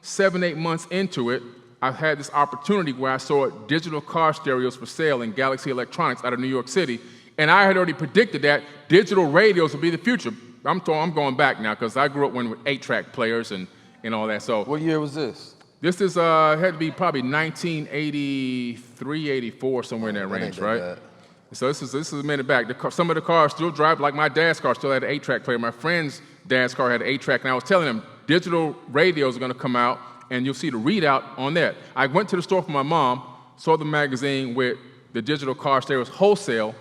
Speaker 2: 7, 8 months into it, I had this opportunity where I saw digital car stereos for sale in Galaxy Electronics out of New York City. And I had already predicted that digital radios would be the future. I'm going back now because I grew up with 8-track players and all that. So
Speaker 7: what year was this?
Speaker 2: This is had to be probably 1983, 84, somewhere in that range, right? Bad. So this is a minute back. Some of the cars still drive, like my dad's car still had an 8-track player. My friend's dad's car had an 8-track, and I was telling him digital radios are going to come out, and you'll see the readout on that. I went to the store for my mom, saw the magazine with the digital car stereos wholesale,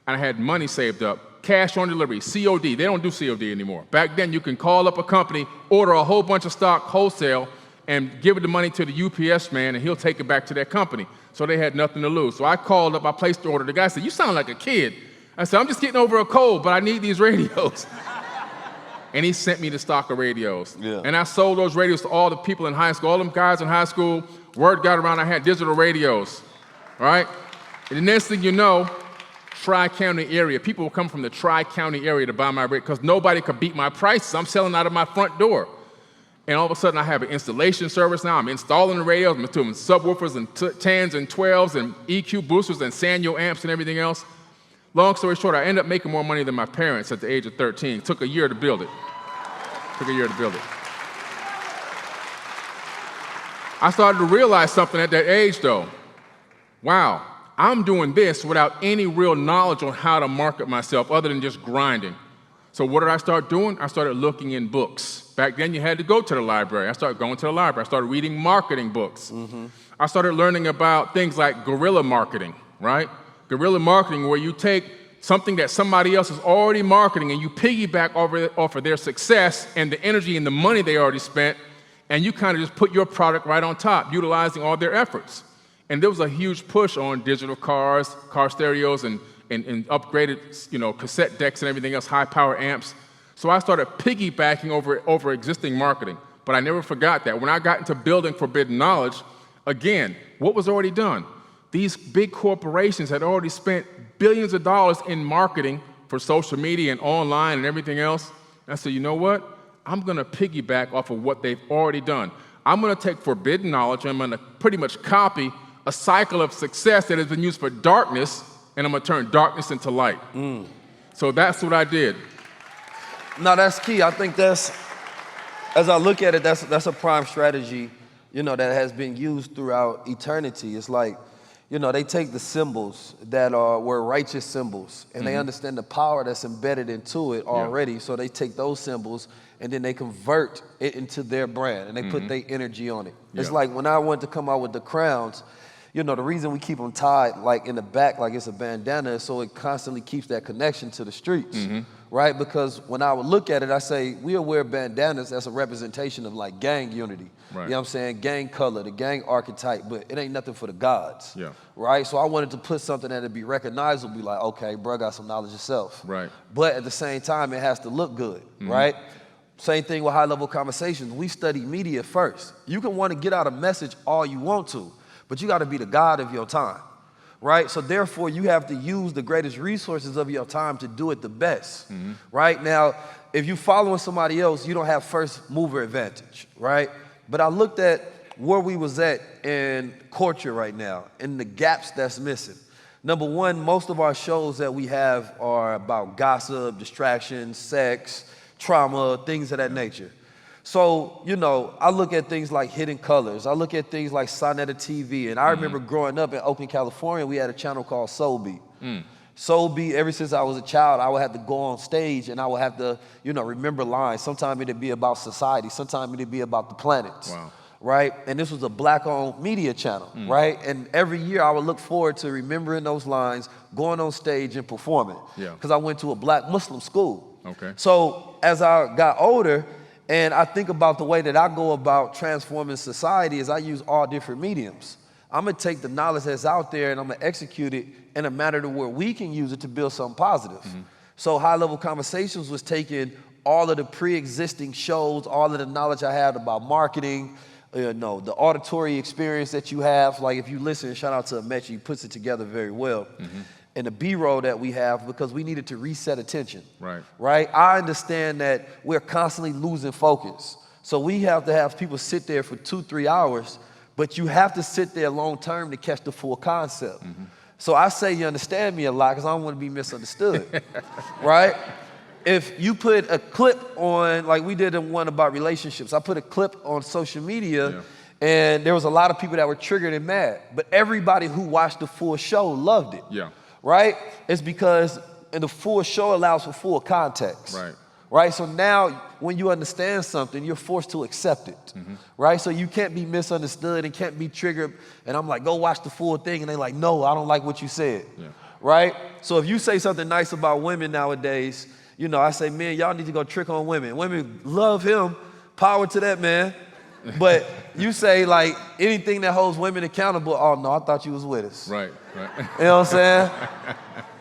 Speaker 2: and I had money saved up. Cash on delivery, COD. They don't do COD anymore. Back then, you can call up a company, order a whole bunch of stock wholesale, and give the money to the UPS man, and he'll take it back to their company. So they had nothing to lose. So I called up, I placed the order. The guy said, you sound like a kid. I said, I'm just getting over a cold, but I need these radios. And he sent me the stock of radios. Yeah. And I sold those radios to all the people in high school, all them guys in high school. Word got around I had digital radios, all right? And the next thing you know, Tri-County area, people will come from the Tri-County area to buy my radio because nobody could beat my prices. I'm selling out of my front door. And all of a sudden, I have an installation service now. I'm installing the radios, I'm doing subwoofers and 10s and 12s and EQ boosters and Sanyo amps and everything else. Long story short, I ended up making more money than my parents at the age of 13. It took a year to build it. I started to realize something at that age, though. Wow, I'm doing this without any real knowledge on how to market myself other than just grinding. So what did I start doing? I started looking in books. Back then, you had to go to the library. I started going to the library. I started reading marketing books. I started learning about things like guerrilla marketing, right? Guerrilla marketing, where you take something that somebody else is already marketing and you piggyback off of their success and the energy and the money they already spent, and you kind of just put your product right on top, utilizing all their efforts. And there was a huge push on digital cars, car stereos, and upgraded, cassette decks and everything else, high-power amps. So I started piggybacking over existing marketing. But I never forgot that. When I got into building forbidden knowledge, again, what was already done? These big corporations had already spent billions of dollars in marketing for social media and online and everything else. And I said, you know what? I'm going to piggyback off of what they've already done. I'm going to take forbidden knowledge and I'm going to pretty much copy a cycle of success that has been used for darkness, and I'm going to turn darkness into light. So that's what I did.
Speaker 7: No, that's key. I think that's, as I look at it, that's a prime strategy, that has been used throughout eternity. It's like, they take the symbols that were righteous symbols, and they understand the power that's embedded into it already. So they take those symbols and then they convert it into their brand, and they put their energy on it. It's like when I went to come out with the crowns, the reason we keep them tied like in the back like it's a bandana is so it constantly keeps that connection to the streets, right? Because when I would look at it, I say, we'll wear bandanas as a representation of like gang unity. Right. You know what I'm saying? Gang color, the gang archetype, but it ain't nothing for the gods, right? So I wanted to put something that would be recognizable, be like, okay, bro, got some knowledge yourself. Right. But at the same time, it has to look good, right? Same thing with high-level conversations. We study media first. You can want to get out a message all you want to, but you got to be the god of your time, right? So therefore, you have to use the greatest resources of your time to do it the best, right? Now, if you're following somebody else, you don't have first mover advantage, right? But I looked at where we was at in culture right now and the gaps that's missing. Number one, most of our shows that we have are about gossip, distraction, sex, trauma, things of that nature. So, you know, I look at things like Hidden Colors. I look at things like Sonetta TV. And I remember growing up in Oakland, California, we had a channel called Soul Beat. Soul Beat, ever since I was a child, I would have to go on stage and I would have to, you know, remember lines. Sometimes it'd be about society. Sometimes it'd be about the planets.
Speaker 2: Wow.
Speaker 7: Right? And this was a black-owned media channel, right? And every year I would look forward to remembering those lines, going on stage and performing.
Speaker 2: Yeah.
Speaker 7: Because I went to a black Muslim school.
Speaker 2: Okay.
Speaker 7: So as I got older, and I think about the way that I go about transforming society is I use all different mediums. I'm gonna take the knowledge that's out there and I'm gonna execute it in a manner to where we can use it to build something positive. So High Level Conversations was taking all of the pre-existing shows, all of the knowledge I had about marketing, you know, the auditory experience that you have. Like if you listen, shout out to Amechi, he puts it together very well. And the B-roll that we have, because we needed to reset attention. Right? I understand that we're constantly losing focus. So we have to have people sit there for 2-3 hours, but you have to sit there long term to catch the full concept. So I say you understand me a lot because I don't want to be misunderstood. Right? If you put a clip on, like we did one about relationships, I put a clip on social media and there was a lot of people that were triggered and mad, but everybody who watched the full show loved it. Right? It's because the full show allows for full context. Right? So now when you understand something, you're forced to accept it. Right? So you can't be misunderstood and can't be triggered. And I'm like, go watch the full thing. And they're like, no, I don't like what you said. Right? So if you say something nice about women nowadays, you know, I say, man, y'all need to go trick on women. Women love him. Power to that, man. But you say, like, anything that holds women accountable, oh, no, I thought you was with us.
Speaker 2: Right.
Speaker 7: You know what I'm saying?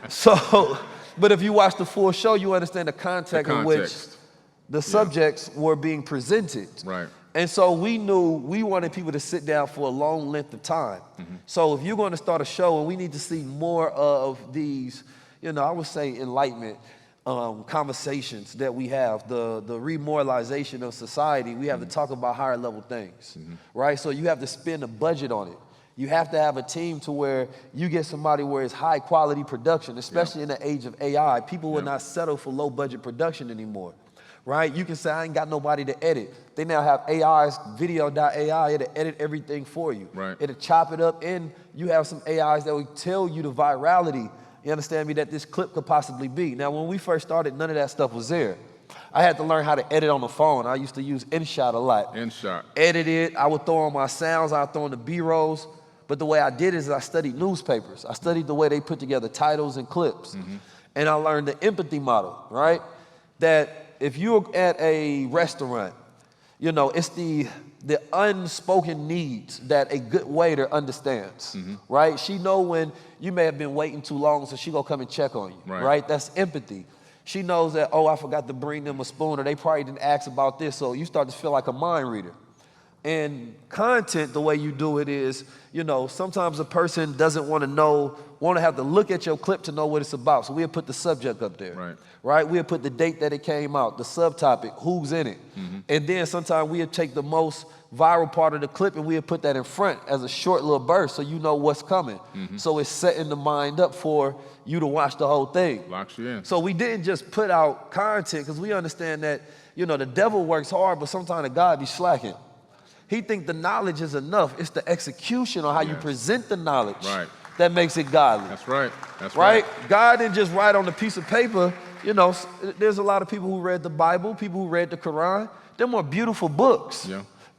Speaker 7: So, but if you watch the full show, you understand the context in which the subjects were being presented. And so we knew we wanted people to sit down for a long length of time. So if you're going to start a show, and we need to see more of these, you know, I would say enlightenment conversations that we have, the remoralization of society, we have to talk about higher level things, right? So you have to spend a budget on it. You have to have a team to where you get somebody where it's high quality production, especially in the age of AI. People will not settle for low budget production anymore, right? You can say, I ain't got nobody to edit. They now have AIs, video.ai, it'll edit everything for you. It'll chop it up, and you have some AIs that will tell you the virality, you understand me, that this clip could possibly be. Now, when we first started, none of that stuff was there. I had to learn how to edit on the phone. I used to use InShot a lot. Edit it, I would throw on my sounds, I would throw on the B-rolls. But the way I did is I studied newspapers. I studied the way they put together titles and clips. And I learned the empathy model, right? That if you're at a restaurant, you know, it's the unspoken needs that a good waiter understands, right? She know when you may have been waiting too long, so she gonna come and check on you, right? That's empathy. She knows that, oh, I forgot to bring them a spoon, or they probably didn't ask about this, so you start to feel like a mind reader. And content, the way you do it is, you know, sometimes a person doesn't want to have to look at your clip to know what it's about. So we'll put the subject up there, right? We'll put the date that it came out, the subtopic, who's in it. And then sometimes we'll take the most viral part of the clip and we'll put that in front as a short little burst so you know what's coming. So it's setting the mind up for you to watch the whole thing.
Speaker 2: Locks you in.
Speaker 7: So we didn't just put out content because we understand that, you know, the devil works hard, but sometimes the God be slacking. He think the knowledge is enough. It's the execution on how you present the knowledge that makes it godly.
Speaker 2: That's right.
Speaker 7: Right? God didn't just write on a piece of paper. You know, there's a lot of people who read the Bible, people who read the Quran. They're more beautiful books.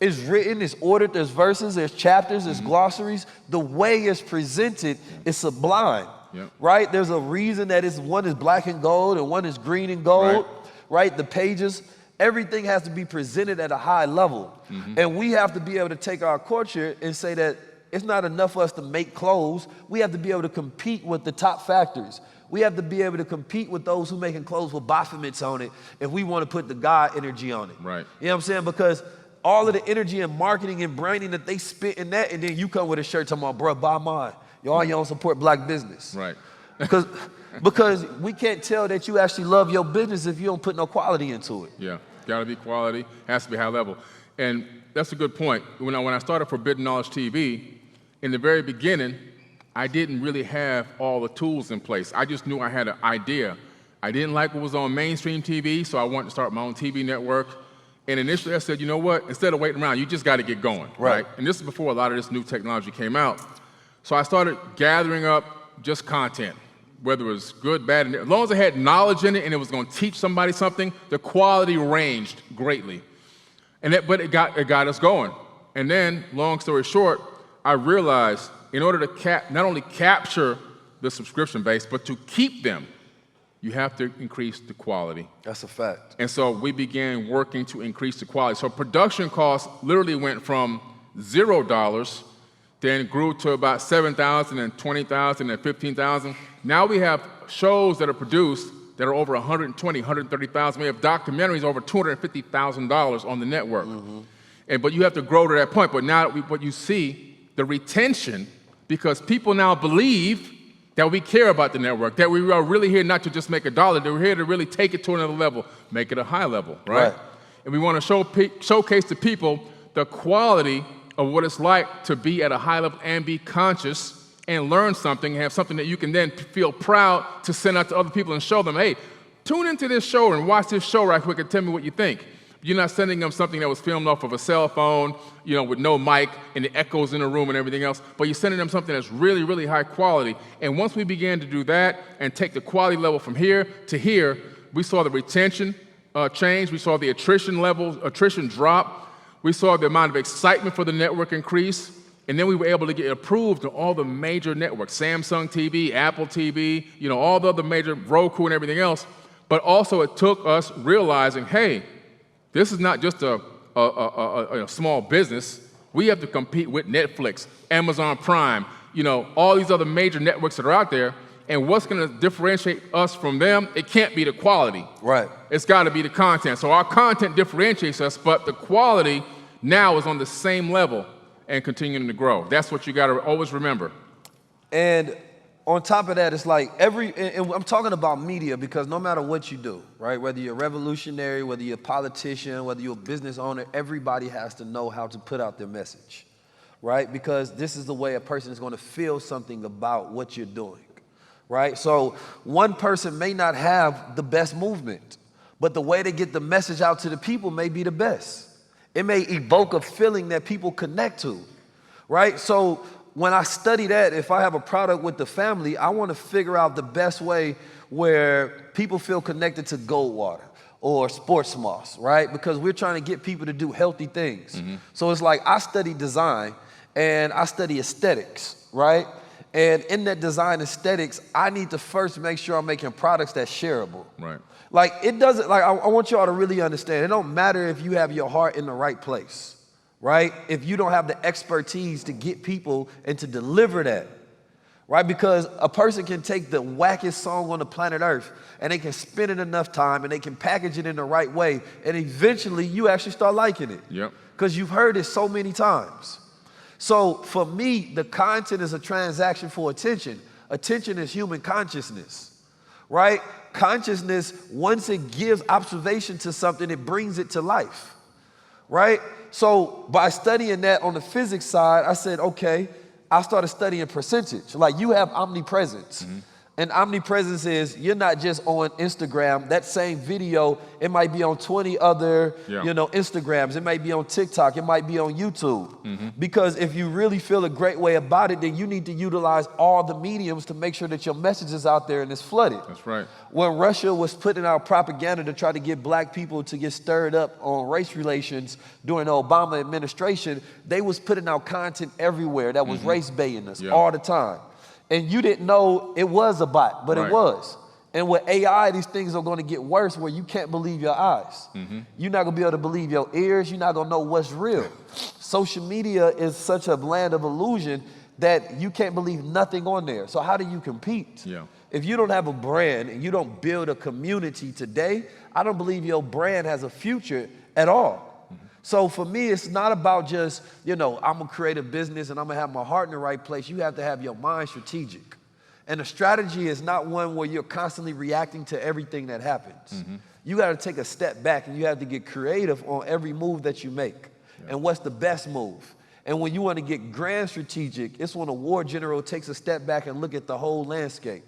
Speaker 7: It's written, it's ordered, there's verses, there's chapters, there's glossaries. The way it's presented is sublime. Right? There's a reason that one is black and gold and one is green and gold. Right? The pages. Everything has to be presented at a high level. And we have to be able to take our culture and say that it's not enough for us to make clothes. We have to be able to compete with the top factories. We have to be able to compete with those who making clothes with Baphomets on it if we want to put the God energy on it. You know what I'm saying? Because all of the energy and marketing and branding that they spit in that, and then you come with a shirt talking about, bro, buy mine. Y'all don't support black business. Because we can't tell that you actually love your business if you don't put no quality into it.
Speaker 2: Gotta be quality, has to be high level. And that's a good point. When I started Forbidden Knowledge TV, in the very beginning, I didn't really have all the tools in place. I just knew I had an idea. I didn't like what was on mainstream TV, so I wanted to start my own TV network. And initially I said, you know what, instead of waiting around, you just got to get going, right? And this is before a lot of this new technology came out. So I started gathering up just content, whether it was good, bad, and as long as I had knowledge in it and it was going to teach somebody something, the quality ranged greatly. But it got us going. And then, long story short, I realized in order to not only capture the subscription base, but to keep them, you have to increase the quality.
Speaker 7: That's a fact.
Speaker 2: And so we began working to increase the quality. So production costs literally went from $0, then grew to about $7,000 and $20,000 and $15,000. Now we have shows that are produced that are over $120,000, $130,000. We have documentaries over $250,000 on the network. But you have to grow to that point. But now what you see, the retention, because people now believe that we care about the network, that we are really here not to just make a dollar, that we're here to really take it to another level, make it a high level, right? And we want to showcase to people the quality of what it's like to be at a high level and be conscious and learn something, and have something that you can then feel proud to send out to other people and show them, hey, tune into this show and watch this show right quick and tell me what you think. You're not sending them something that was filmed off of a cell phone, with no mic and the echoes in the room and everything else, but you're sending them something that's really, really high quality. And once we began to do that and take the quality level from here to here, we saw the retention change, we saw the attrition drop, we saw the amount of excitement for the network increase, and then we were able to get approved to all the major networks, Samsung TV, Apple TV, all the other major, Roku and everything else. But also it took us realizing, hey, this is not just a small business. We have to compete with Netflix, Amazon Prime, all these other major networks that are out there. And what's going to differentiate us from them? It can't be the quality.
Speaker 7: Right.
Speaker 2: It's got to be the content. So our content differentiates us, but the quality now is on the same level and continuing to grow. That's what you got to always remember.
Speaker 7: And on top of that, it's like and I'm talking about media because no matter what you do, right, whether you're a revolutionary, whether you're a politician, whether you're a business owner, everybody has to know how to put out their message, right? Because this is the way a person is going to feel something about what you're doing, right? So one person may not have the best movement, but the way they get the message out to the people may be the best. It may evoke a feeling that people connect to, right? So when I study that, if I have a product with the family, I want to figure out the best way where people feel connected to Goldwater or Sports Moss, right? Because we're trying to get people to do healthy things. So it's like I study design and I study aesthetics, right? And in that design aesthetics, I need to first make sure I'm making products that's shareable.
Speaker 2: Right.
Speaker 7: Like it doesn't, like I want y'all to really understand, it don't matter if you have your heart in the right place. Right? If you don't have the expertise to get people and to deliver that, right? Because a person can take the wackest song on the planet Earth and they can spin it enough time and they can package it in the right way and eventually you actually start liking it.
Speaker 2: Yep.
Speaker 7: Because you've heard it so many times. So for me, the content is a transaction for attention. Attention is human consciousness, right? Consciousness, once it gives observation to something, it brings it to life, right? So by studying that on the physics side, I said, okay, I started studying percentage. Like you have omnipresence. And omnipresence is you're not just on Instagram. That same video, it might be on 20 other, Instagrams. It might be on TikTok. It might be on YouTube. Because if you really feel a great way about it, then you need to utilize all the mediums to make sure that your message is out there and it's flooded.
Speaker 2: That's right.
Speaker 7: When Russia was putting out propaganda to try to get black people to get stirred up on race relations during the Obama administration, they was putting out content everywhere that was race baiting us all the time. And you didn't know it was a bot, but it was. And with AI, these things are going to get worse where you can't believe your eyes. You're not going to be able to believe your ears. You're not going to know what's real. Social media is such a land of illusion that you can't believe nothing on there. So how do you compete? If you don't have a brand and you don't build a community today, I don't believe your brand has a future at all. So for me, it's not about just, I'm going to create a business and I'm going to have my heart in the right place. You have to have your mind strategic. And the strategy is not one where you're constantly reacting to everything that happens. You got to take a step back and you have to get creative on every move that you make. And what's the best move? And when you want to get grand strategic, it's when a war general takes a step back and look at the whole landscape,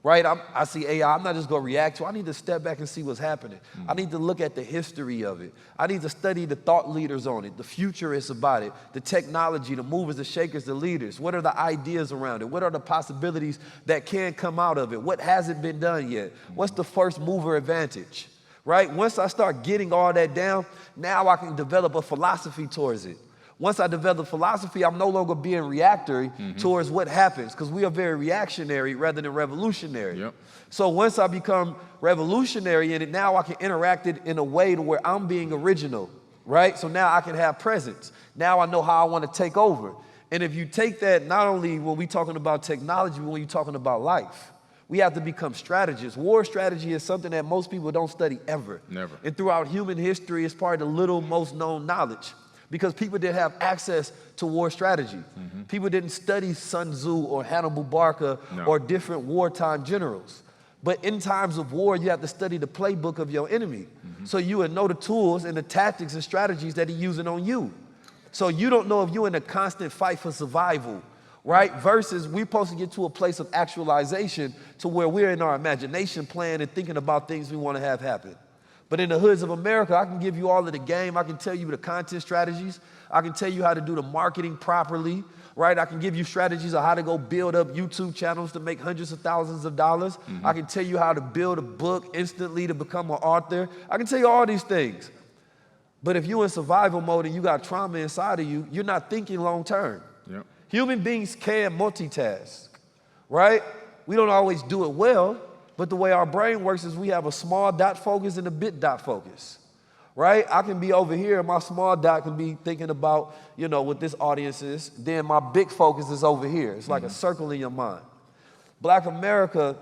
Speaker 7: right? I see AI, I'm not just going to react to it. I need to step back and see what's happening. I need to look at the history of it. I need to study the thought leaders on it, the futurists about it, the technology, the movers, the shakers, the leaders. What are the ideas around it? What are the possibilities that can come out of it? What hasn't been done yet? What's the first mover advantage, right? Once I start getting all that down, now I can develop a philosophy towards it. Once I develop philosophy, I'm no longer being reactory towards what happens, because we are very reactionary rather than revolutionary.
Speaker 2: Yep.
Speaker 7: So once I become revolutionary in it, now I can interact it in a way to where I'm being original, right? So now I can have presence. Now I know how I want to take over. And if you take that, not only when we're talking about technology, but when you're talking about life, we have to become strategists. War strategy is something that most people don't study ever.
Speaker 2: Never.
Speaker 7: And throughout human history, it's probably the little most known knowledge, because people didn't have access to war strategy. People didn't study Sun Tzu or Hannibal Barca or different wartime generals. But in times of war, you have to study the playbook of your enemy. So you would know the tools and the tactics and strategies that he's using on you. So you don't know if you're in a constant fight for survival, right? Versus we're supposed to get to a place of actualization to where we're in our imagination playing and thinking about things we want to have happen. But in the hoods of America, I can give you all of the game. I can tell you the content strategies. I can tell you how to do the marketing properly, right? I can give you strategies of how to go build up YouTube channels to make hundreds of thousands of dollars. I can tell you how to build a book instantly to become an author. I can tell you all these things. But if you're in survival mode and you got trauma inside of you, you're not thinking long term.
Speaker 2: Yep.
Speaker 7: Human beings can multitask, right? We don't always do it well. But the way our brain works is we have a small dot focus and a big dot focus, right? I can be over here and my small dot can be thinking about, you know, what this audience is. Then my big focus is over here. It's like a circle in your mind. Black America,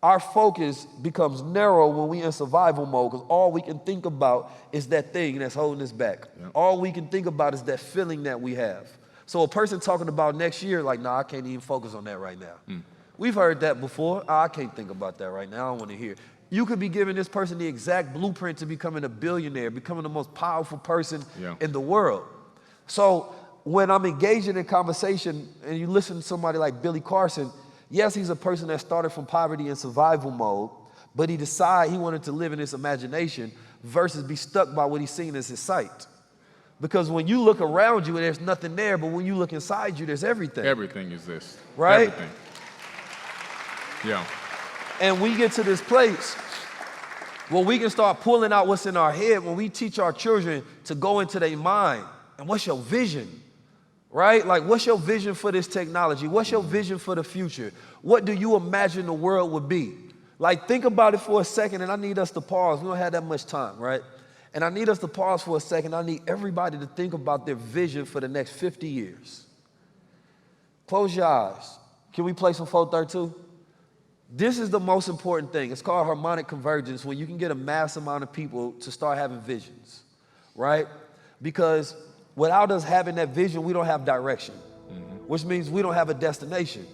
Speaker 7: our focus becomes narrow when we in survival mode, because all we can think about is that thing that's holding us back. Yep. All we can think about is that feeling that we have. So a person talking about next year, like, nah, I can't even focus on that right now. We've heard that before. I can't think about that right now. I don't want to hear. You could be giving this person the exact blueprint to becoming a billionaire, becoming the most powerful person in the world. So when I'm engaging in conversation and you listen to somebody like Billy Carson, yes, he's a person that started from poverty and survival mode, but he decided he wanted to live in his imagination versus be stuck by what he's seen as his sight. Because when you look around you, there's nothing there, but when you look inside you, there's everything.
Speaker 2: Everything exists.
Speaker 7: Right?
Speaker 2: Everything. Yeah.
Speaker 7: And we get to this place where we can start pulling out what's in our head when we teach our children to go into their mind. And what's your vision, right? Like, what's your vision for this technology? What's your vision for the future? What do you imagine the world would be? Like, think about it for a second, and I need us to pause. We don't have that much time, right? And I need us to pause for a second. I need everybody to think about their vision for the next 50 years. Close your eyes. Can we play some 432? This is the most important thing. It's called harmonic convergence, when you can get a mass amount of people to start having visions, right? Because without us having that vision, we don't have direction, which means we don't have a destination.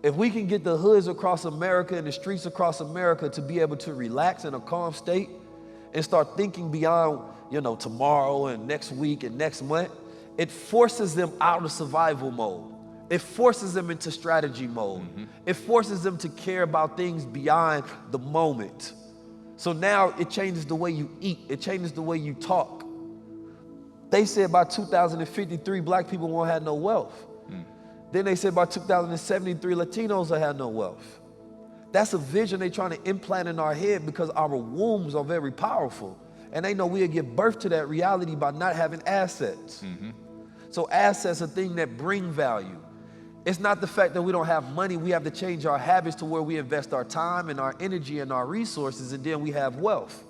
Speaker 7: If we can get the hoods across America and the streets across America to be able to relax in a calm state and start thinking beyond, you know, tomorrow and next week and next month, it forces them out of survival mode. It forces them into strategy mode. It forces them to care about things beyond the moment. So now it changes the way you eat. It changes the way you talk. They said by 2053, black people won't have no wealth. Then they said by 2073, Latinos will have no wealth. That's a vision they're trying to implant in our head because our wombs are very powerful. And they know we'll give birth to that reality by not having assets. So assets are things that bring value. It's not the fact that we don't have money. We have to change our habits to where we invest our time and our energy and our resources, and then we have wealth.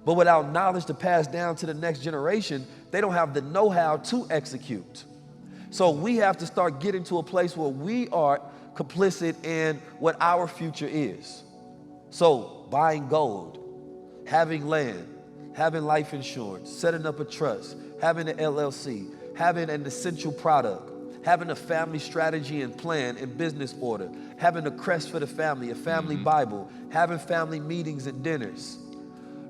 Speaker 7: But without knowledge to pass down to the next generation, they don't have the know-how to execute. So we have to start getting to a place where we are complicit in what our future is. So buying gold, having land, having life insurance, setting up a trust, having an LLC, having an essential product, having a family strategy and plan and business order, having a crest for the family, a family Bible, having family meetings and dinners,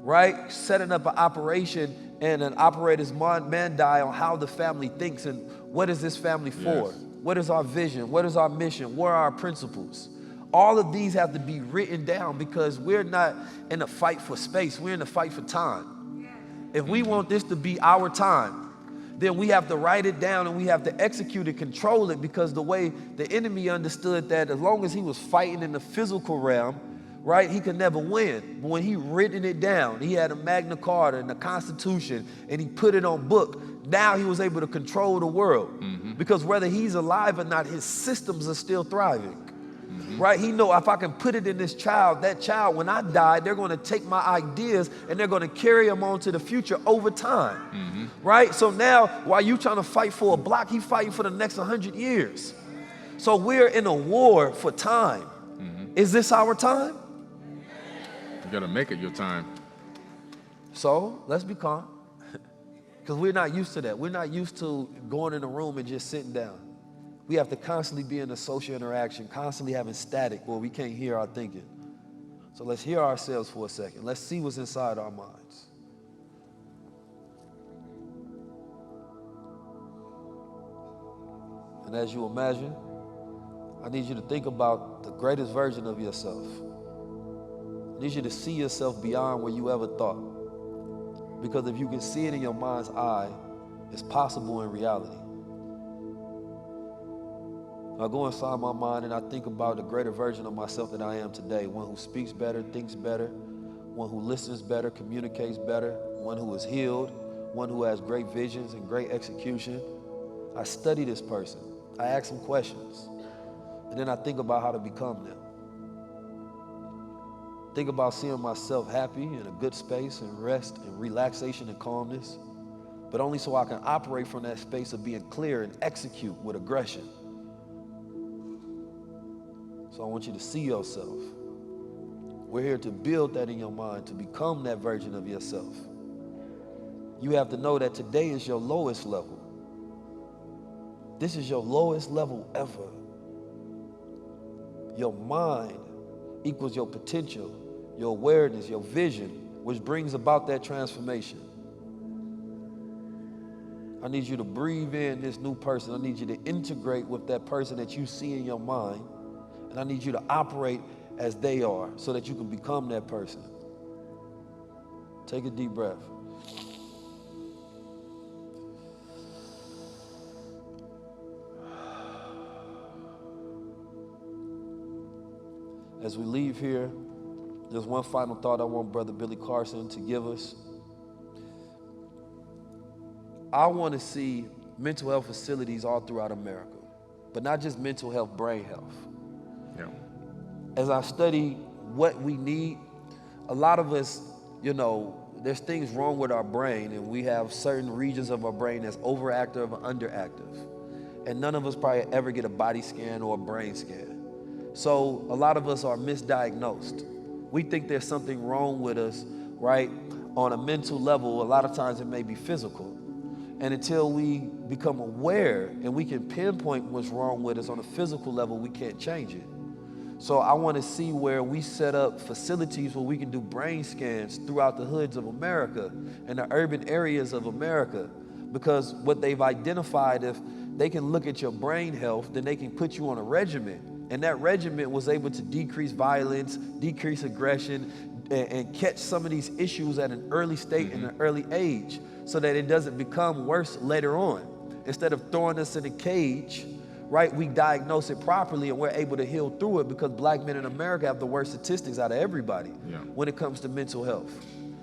Speaker 7: right? Setting up an operation and an operator's mandate on how the family thinks and what is this family for?
Speaker 2: Yes.
Speaker 7: What is our vision? What is our mission? What are our principles? All of these have to be written down because we're not in a fight for space. We're in a fight for time. If we want this to be our time, then we have to write it down and we have to execute it, control it, because the way the enemy understood that as long as he was fighting in the physical realm, right, he could never win. But when he written it down, he had a Magna Carta and the Constitution, and he put it on book. Now he was able to control the world. Because whether he's alive or not, his systems are still thriving. Right? He know if I can put it in this child, that child, when I die, they're going to take my ideas and they're going to carry them on to the future over time. Right? So now, while you trying to fight for a block, he's fighting for the next 100 years. So we're in a war for time. Is this our time?
Speaker 2: You got to make it your time.
Speaker 7: So let's be calm. Because we're not used to that. We're not used to going in a room and just sitting down. We have to constantly be in a social interaction, constantly having static where we can't hear our thinking. So let's hear ourselves for a second. Let's see what's inside our minds. And as you imagine, I need you to think about the greatest version of yourself. I need you to see yourself beyond where you ever thought. Because if you can see it in your mind's eye, it's possible in reality. I go inside my mind and I think about the greater version of myself that I am today. One who speaks better, thinks better, one who listens better, communicates better, one who is healed, one who has great visions and great execution. I study this person. I ask them questions. And then I think about how to become them. Think about seeing myself happy in a good space and rest and relaxation and calmness, but only so I can operate from that space of being clear and execute with aggression. So I want you to see yourself. We're here to build that in your mind, to become that version of yourself. You have to know that today is your lowest level. This is your lowest level ever. Your mind equals your potential, your awareness, your vision, which brings about that transformation. I need you to breathe in this new person. I need you to integrate with that person that you see in your mind. And I need you to operate as they are so that you can become that person. Take a deep breath. As we leave here, there's one final thought I want Brother Billy Carson to give us. I want to see mental health facilities all throughout America, but not just mental health, brain health.
Speaker 2: Yeah.
Speaker 7: As I study what we need, a lot of us, there's things wrong with our brain, and we have certain regions of our brain that's overactive or underactive. And none of us probably ever get a body scan or a brain scan. So a lot of us are misdiagnosed. We think there's something wrong with us, right? On a mental level, a lot of times it may be physical. And until we become aware and we can pinpoint what's wrong with us on a physical level, we can't change it. So I want to see where we set up facilities where we can do brain scans throughout the hoods of America and the urban areas of America. Because what they've identified, if they can look at your brain health, then they can put you on a regimen. And that regimen was able to decrease violence, decrease aggression, and catch some of these issues at an early state in an early age so that it doesn't become worse later on. Instead of throwing us in a cage, right, we diagnose it properly and we're able to heal through it, because black men in America have the worst statistics out of everybody when it comes to mental health.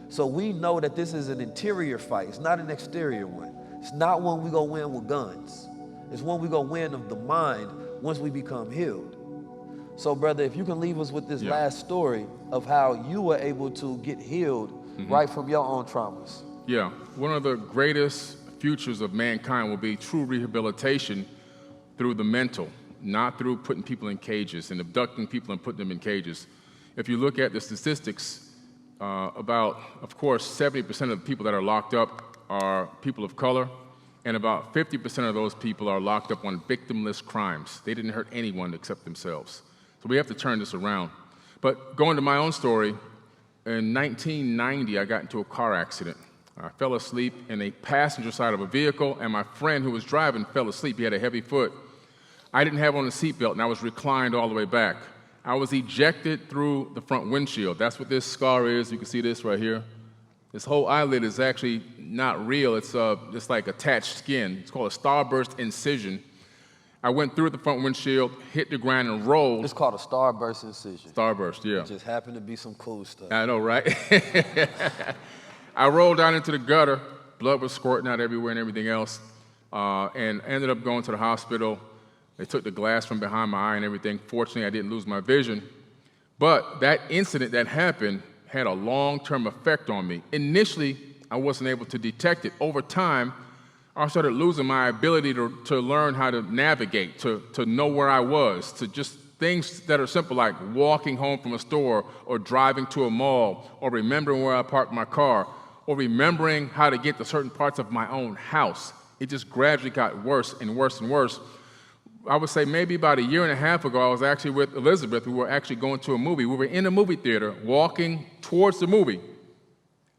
Speaker 7: So we know that this is an interior fight. It's not an exterior one. It's not one we gonna win with guns. It's one we gonna win of the mind once we become healed. So brother, if you can leave us with this last story of how you were able to get healed right from your own traumas.
Speaker 2: Yeah, one of the greatest futures of mankind will be true rehabilitation through the mental, not through putting people in cages and abducting people and putting them in cages. If you look at the statistics, about, of course, 70% of the people that are locked up are people of color, and about 50% of those people are locked up on victimless crimes. They didn't hurt anyone except themselves. So we have to turn this around. But going to my own story, in 1990, I got into a car accident. I fell asleep in the passenger side of a vehicle, and my friend who was driving fell asleep. He had a heavy foot. I didn't have on a seatbelt, and I was reclined all the way back. I was ejected through the front windshield. That's what this scar is. You can see this right here. This whole eyelid is actually not real. It's just like attached skin. It's called a starburst incision. I went through the front windshield, hit the ground, and rolled.
Speaker 7: It's called a starburst incision.
Speaker 2: Starburst, yeah.
Speaker 7: It just happened to be some cool stuff.
Speaker 2: I know, right? I rolled down into the gutter. Blood was squirting out everywhere and everything else, and ended up going to the hospital. They took the glass from behind my eye and everything. Fortunately, I didn't lose my vision. But that incident that happened had a long-term effect on me. Initially, I wasn't able to detect it. Over time, I started losing my ability to learn how to navigate, to know where I was, to just things that are simple like walking home from a store or driving to a mall or remembering where I parked my car or remembering how to get to certain parts of my own house. It just gradually got worse and worse and worse. I would say maybe about a year and a half ago, I was actually with Elizabeth. We were actually going to a movie. We were in a movie theater walking towards the movie,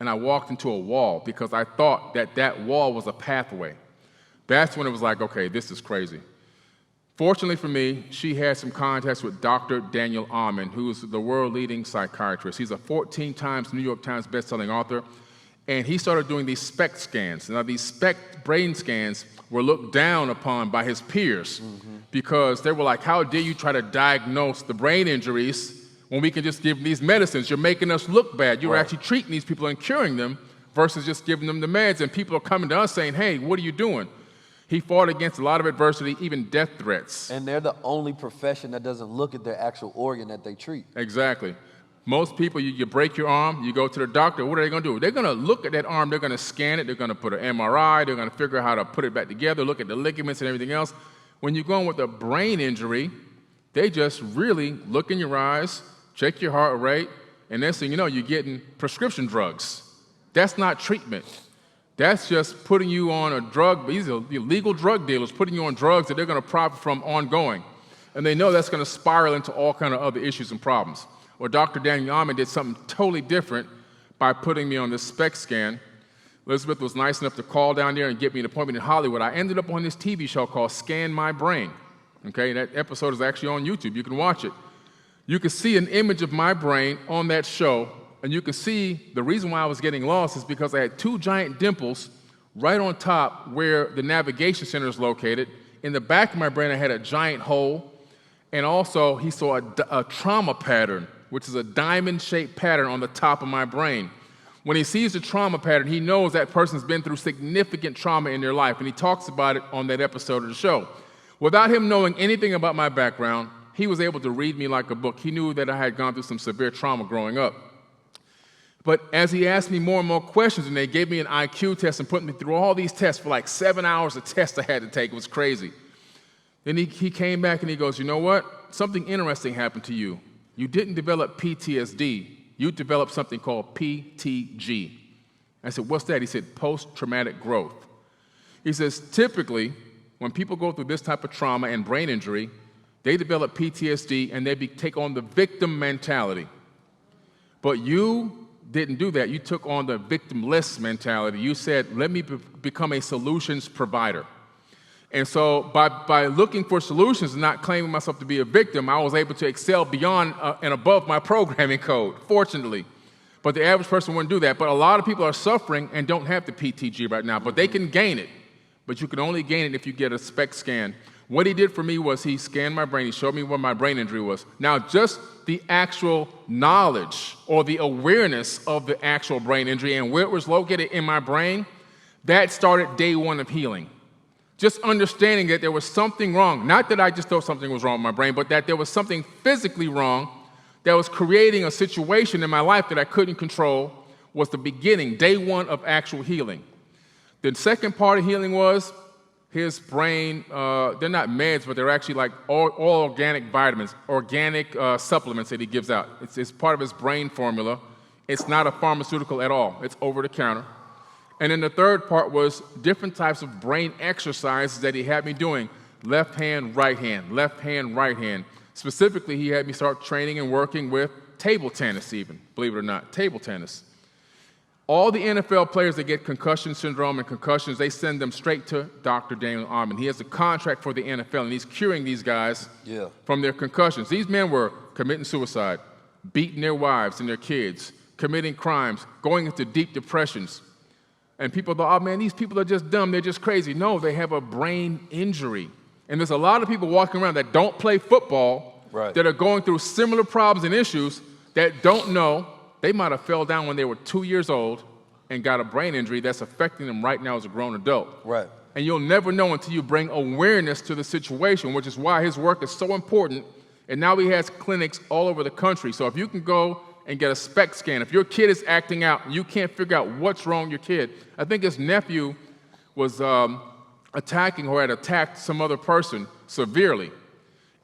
Speaker 2: and I walked into a wall because I thought that wall was a pathway. That's when it was like, okay, this is crazy. Fortunately for me, she had some contacts with Dr. Daniel Amen, who's the world-leading psychiatrist. He's a 14 times New York Times best-selling author, and he started doing these SPECT scans. Now, these SPECT brain scans were looked down upon by his peers because they were like, how dare you try to diagnose the brain injuries when we can just give these medicines? You're making us look bad. You're actually treating these people and curing them versus just giving them the meds. And people are coming to us saying, hey, what are you doing? He fought against a lot of adversity, even death threats.
Speaker 7: And they're the only profession that doesn't look at their actual organ that they treat.
Speaker 2: Exactly. Most people, you break your arm, you go to the doctor, what are they going to do? They're going to look at that arm, they're going to scan it, they're going to put an MRI, they're going to figure out how to put it back together, look at the ligaments and everything else. When you're going with a brain injury, they just really look in your eyes, check your heart rate, and next thing you know, you're getting prescription drugs. That's not treatment. That's just putting you on a drug. These are illegal drug dealers putting you on drugs that they're going to profit from ongoing. And they know that's going to spiral into all kind of other issues and problems. Well, Dr. Daniel Amen did something totally different by putting me on this SPECT scan. Elizabeth was nice enough to call down there and get me an appointment in Hollywood. I ended up on this TV show called Scan My Brain. Okay, that episode is actually on YouTube. You can watch it. You can see an image of my brain on that show, and you can see the reason why I was getting lost is because I had two giant dimples right on top where the navigation center is located. In the back of my brain, I had a giant hole, and also he saw a trauma pattern, which is a diamond-shaped pattern on the top of my brain. When he sees the trauma pattern, he knows that person's been through significant trauma in their life, and he talks about it on that episode of the show. Without him knowing anything about my background, he was able to read me like a book. He knew that I had gone through some severe trauma growing up. But as he asked me more and more questions, and they gave me an IQ test and put me through all these tests for like 7 hours of tests I had to take, it was crazy. Then he came back and he goes, you know what? Something interesting happened to you. You didn't develop PTSD. You developed something called PTG. I said, what's that? He said, post-traumatic growth. He says, typically, when people go through this type of trauma and brain injury, they develop PTSD and they take on the victim mentality. But you didn't do that. You took on the victimless mentality. You said, let me become a solutions provider. And so by looking for solutions and not claiming myself to be a victim, I was able to excel beyond and above my programming code, fortunately. But the average person wouldn't do that. But a lot of people are suffering and don't have the PTG right now, but they can gain it. But you can only gain it if you get a SPECT scan. What he did for me was he scanned my brain. He showed me where my brain injury was. Now, just the actual knowledge or the awareness of the actual brain injury and where it was located in my brain, that started day one of healing. Just understanding that there was something wrong. Not that I just thought something was wrong with my brain, but that there was something physically wrong that was creating a situation in my life that I couldn't control was the beginning, day one of actual healing. The second part of healing was his brain, they're not meds, but they're actually like all organic vitamins, organic supplements that he gives out. It's part of his brain formula. It's not a pharmaceutical at all. It's over the counter. And then the third part was different types of brain exercises that he had me doing. Left hand, right hand, left hand, right hand. Specifically, he had me start training and working with table tennis even, believe it or not, table tennis. All the NFL players that get concussion syndrome and concussions, they send them straight to Dr. Daniel Amen. He has a contract for the NFL, and he's curing these guys from their concussions. These men were committing suicide, beating their wives and their kids, committing crimes, going into deep depressions. And people thought, oh man, these people are just dumb, they're just crazy. No, they have a brain injury. And there's a lot of people walking around that don't play football, that are going through similar problems and issues that don't know. They might have fell down when they were 2 years old and got a brain injury that's affecting them right now as a grown adult. And you'll never know until you bring awareness to the situation, which is why his work is so important. And now he has clinics all over the country. So if you can go and get a SPECT scan, if your kid is acting out and you can't figure out what's wrong with your kid, I think his nephew was attacking or had attacked some other person severely.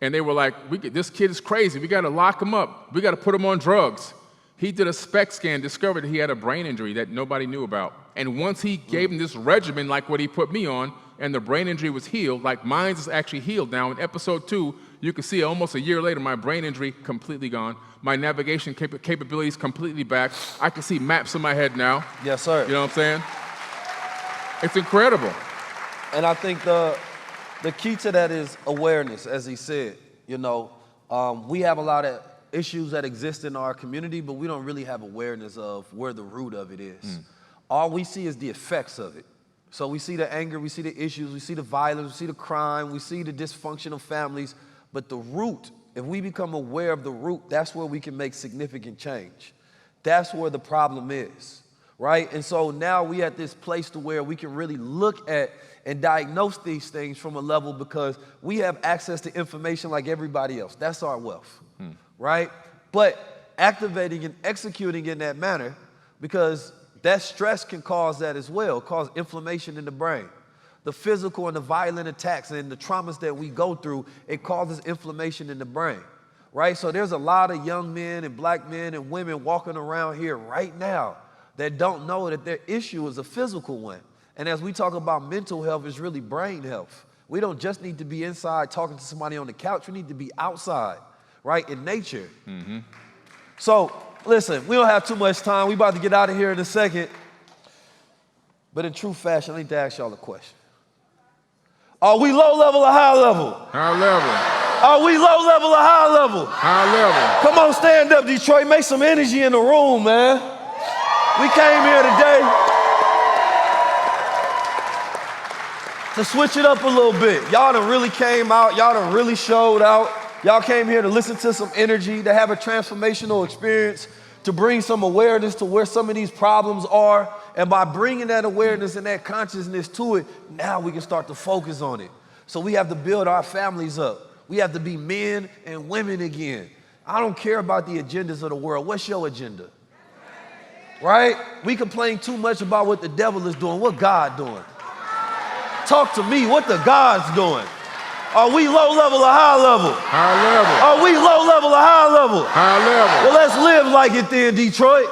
Speaker 2: And they were like, this kid is crazy, we gotta lock him up, we gotta put him on drugs. He did a SPECT scan, discovered that he had a brain injury that nobody knew about. And once he gave him this regimen like what he put me on, and the brain injury was healed, like mine is actually healed now. In episode 2, you can see almost a year later, my brain injury completely gone. My navigation capabilities completely back. I can see maps in my head now.
Speaker 7: Yes, sir.
Speaker 2: You know what I'm saying? It's incredible.
Speaker 7: And I think the key to that is awareness, as he said. You know, we have a lot of issues that exist in our community, but we don't really have awareness of where the root of it is. All we see is the effects of it. So we see the anger, we see the issues, we see the violence, we see the crime, we see the dysfunctional families, but the root, if we become aware of the root, that's where we can make significant change. That's where the problem is, right? And so now we at this place to where we can really look at and diagnose these things from a level because we have access to information like everybody else. That's our wealth, right? But activating and executing in that manner, because that stress can cause that as well, cause inflammation in the brain. The physical and the violent attacks and the traumas that we go through, it causes inflammation in the brain, right? So there's a lot of young men and black men and women walking around here right now that don't know that their issue is a physical one. And as we talk about mental health, it's really brain health. We don't just need to be inside talking to somebody on the couch. We need to be outside, right, in nature. So listen, we don't have too much time. We about to get out of here in a second. But in true fashion, I need to ask y'all a question. Are we low level or high level?
Speaker 2: High level.
Speaker 7: Are we low level or high level?
Speaker 2: High level.
Speaker 7: Come on, stand up, Detroit. Make some energy in the room, man. We came here today to switch it up a little bit. Y'all done really came out. Y'all done really showed out. Y'all came here to listen to some energy, to have a transformational experience, to bring some awareness to where some of these problems are. And by bringing that awareness and that consciousness to it, now we can start to focus on it. So we have to build our families up. We have to be men and women again. I don't care about the agendas of the world. What's your agenda? Right? We complain too much about what the devil is doing. What God doing? Talk to me. What the God's doing? Are we low level or high level?
Speaker 2: High level.
Speaker 7: Are we low level or high level?
Speaker 2: High level.
Speaker 7: Well, let's live like it then, Detroit.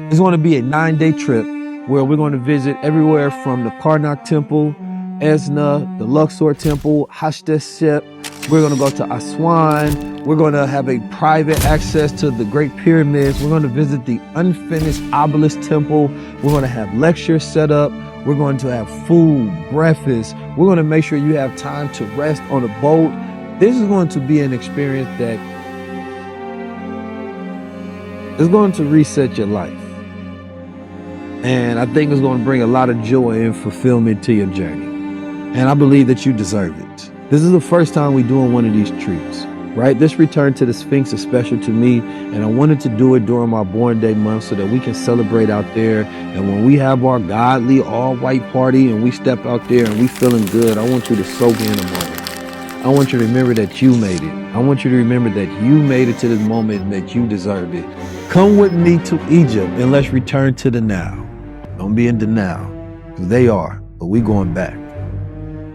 Speaker 5: It's going to be a 9-day trip where we're going to visit everywhere from the Karnak Temple, Esna, the Luxor Temple, Hatshepsut. We're going to go to Aswan. We're going to have a private access to the Great Pyramids. We're going to visit the unfinished Obelisk Temple. We're going to have lectures set up. We're going to have food, breakfast. We're going to make sure you have time to rest on a boat. This is going to be an experience that is going to reset your life. And I think it's going to bring a lot of joy and fulfillment to your journey. And I believe that you deserve it. This is the first time we're doing one of these trips, right? This return to the Sphinx is special to me, and I wanted to do it during my born day month so that we can celebrate out there. And when we have our godly all-white party and we step out there and we feeling good, I want you to soak in a moment. I want you to remember that you made it. I want you to remember that you made it to this moment and that you deserve it. Come with me to Egypt and let's return to the now. Don't be in denial, because they are, but we going back.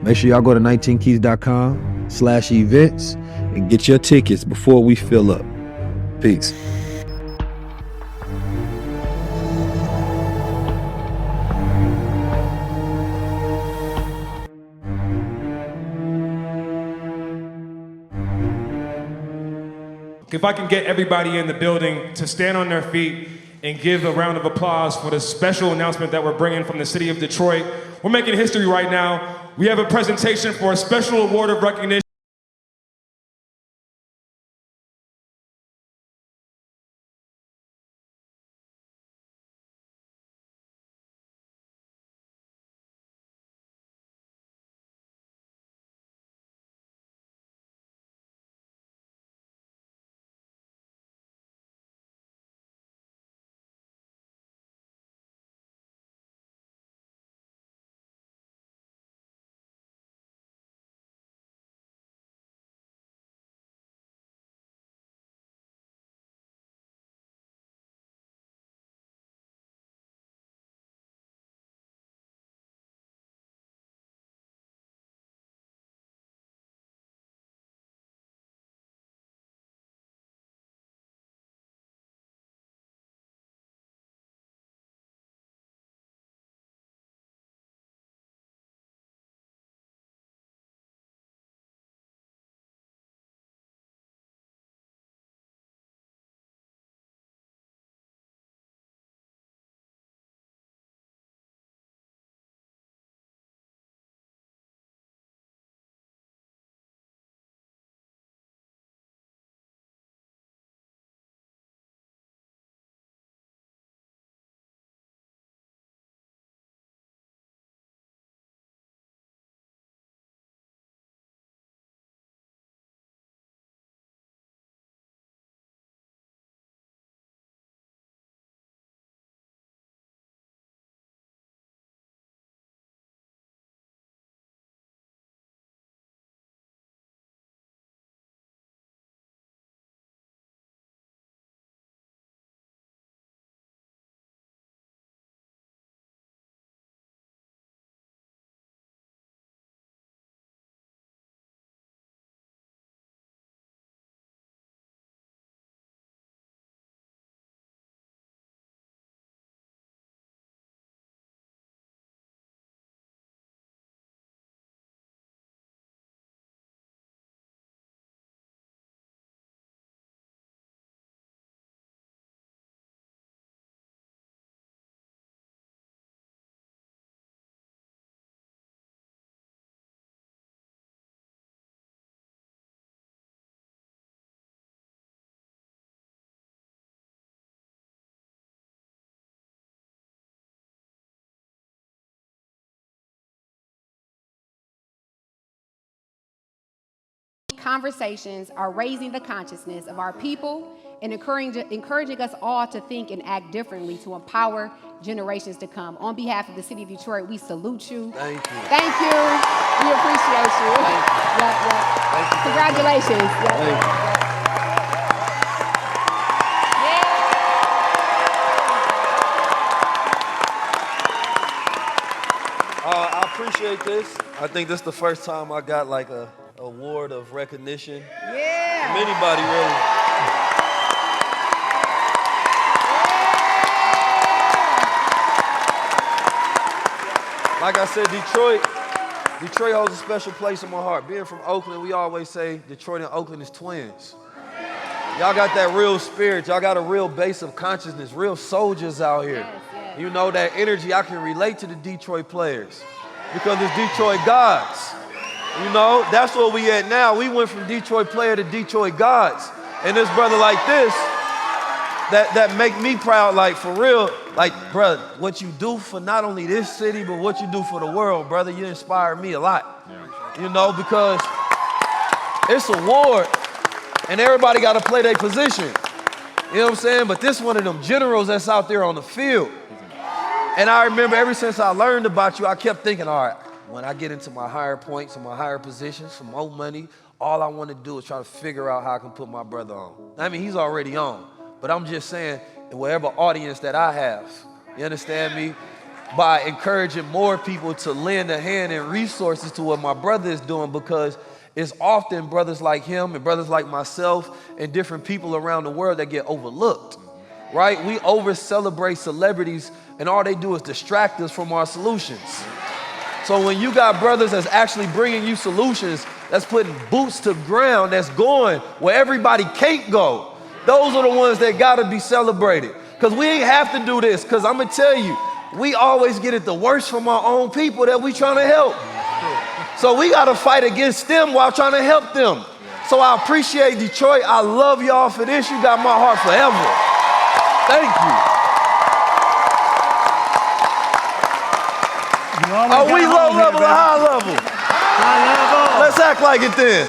Speaker 5: Make sure y'all go to 19keys.com/events and get your tickets before we fill up. Peace.
Speaker 8: if I can get everybody in the building to stand on their feet and give a round of applause for the special announcement that we're bringing from the city of Detroit. We're making history right now. We have a presentation for a special award of recognition.
Speaker 9: Conversations are raising the consciousness of our people and encouraging us all to think and act differently to empower generations to come. On behalf of the city of Detroit, we salute you.
Speaker 7: Thank you.
Speaker 9: Thank you. We appreciate you.
Speaker 7: Thank you.
Speaker 9: Congratulations.
Speaker 7: Thank you. I appreciate this. I think this is the first time I got like a award of recognition.
Speaker 9: Yeah.
Speaker 7: From anybody, really. Like I said, Detroit holds a special place in my heart. Being from Oakland, we always say Detroit and Oakland is twins. Y'all got that real spirit. Y'all got a real base of consciousness, real soldiers out here.
Speaker 9: Yes, yes.
Speaker 7: You know, that energy, I can relate to the Detroit players because it's Detroit gods. You know, that's where we at now. We went from Detroit player to Detroit gods. And this brother like this, that make me proud, like for real. Like, brother, what you do for not only this city, but what you do for the world, brother, you inspire me a lot. Yeah. You know, because it's a war and everybody got to play their position. You know what I'm saying? But this one of them generals that's out there on the field. And I remember ever since I learned about you, I kept thinking, all right, when I get into my higher points and my higher positions, some more money, all I want to do is try to figure out how I can put my brother on. I mean, he's already on, but I'm just saying, in whatever audience that I have, you understand me? By encouraging more people to lend a hand and resources to what my brother is doing, because it's often brothers like him and brothers like myself and different people around the world that get overlooked, right? We over-celebrate celebrities and all they do is distract us from our solutions. So when you got brothers that's actually bringing you solutions, that's putting boots to ground, that's going where everybody can't go. Those are the ones that gotta be celebrated. Because we ain't have to do this, because I'm gonna tell you, we always get it the worst from our own people that we trying to help. So we gotta fight against them while trying to help them. So I appreciate Detroit. I love y'all for this. You got my heart forever. Thank you. Are we low level or high level?
Speaker 4: High level.
Speaker 7: Let's act like it then.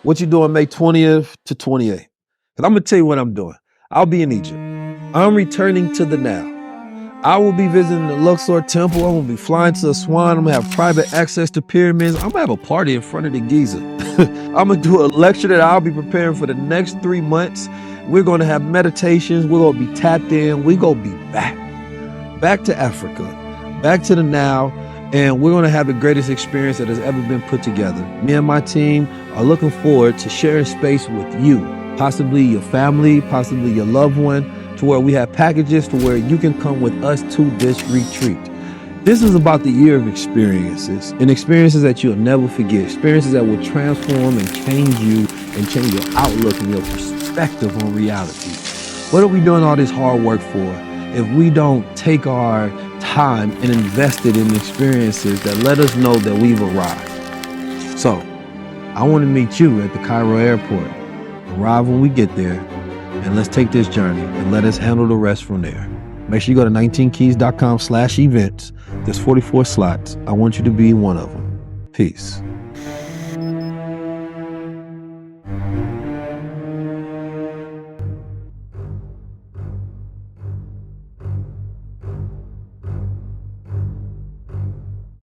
Speaker 5: What you doing May 20th to 28th? Because I'm going to tell you what I'm doing. I'll be in Egypt. I'm returning to the now. I will be visiting the Luxor Temple. I'm going to be flying to Aswan. I'm going to have private access to pyramids. I'm going to have a party in front of the Giza. I'm going to do a lecture that I'll be preparing for the next 3 months. We're going to have meditations. We're going to be tapped in. We're going to be back to Africa, back to the now. And we're going to have the greatest experience that has ever been put together. Me and my team are looking forward to sharing space with you, possibly your family, possibly your loved one, to where we have packages to where you can come with us to this retreat. This is about the year of experiences, and experiences that you'll never forget, experiences that will transform and change you and change your outlook and your perspective on reality. What are we doing all this hard work for if we don't take our time and invest it in experiences that let us know that we've arrived? So, I want to meet you at the Cairo airport. Arrive when we get there, and let's take this journey and let us handle the rest from there. Make sure you go to 19keys.com/events. There's 44 slots. I want you to be one of them. Peace.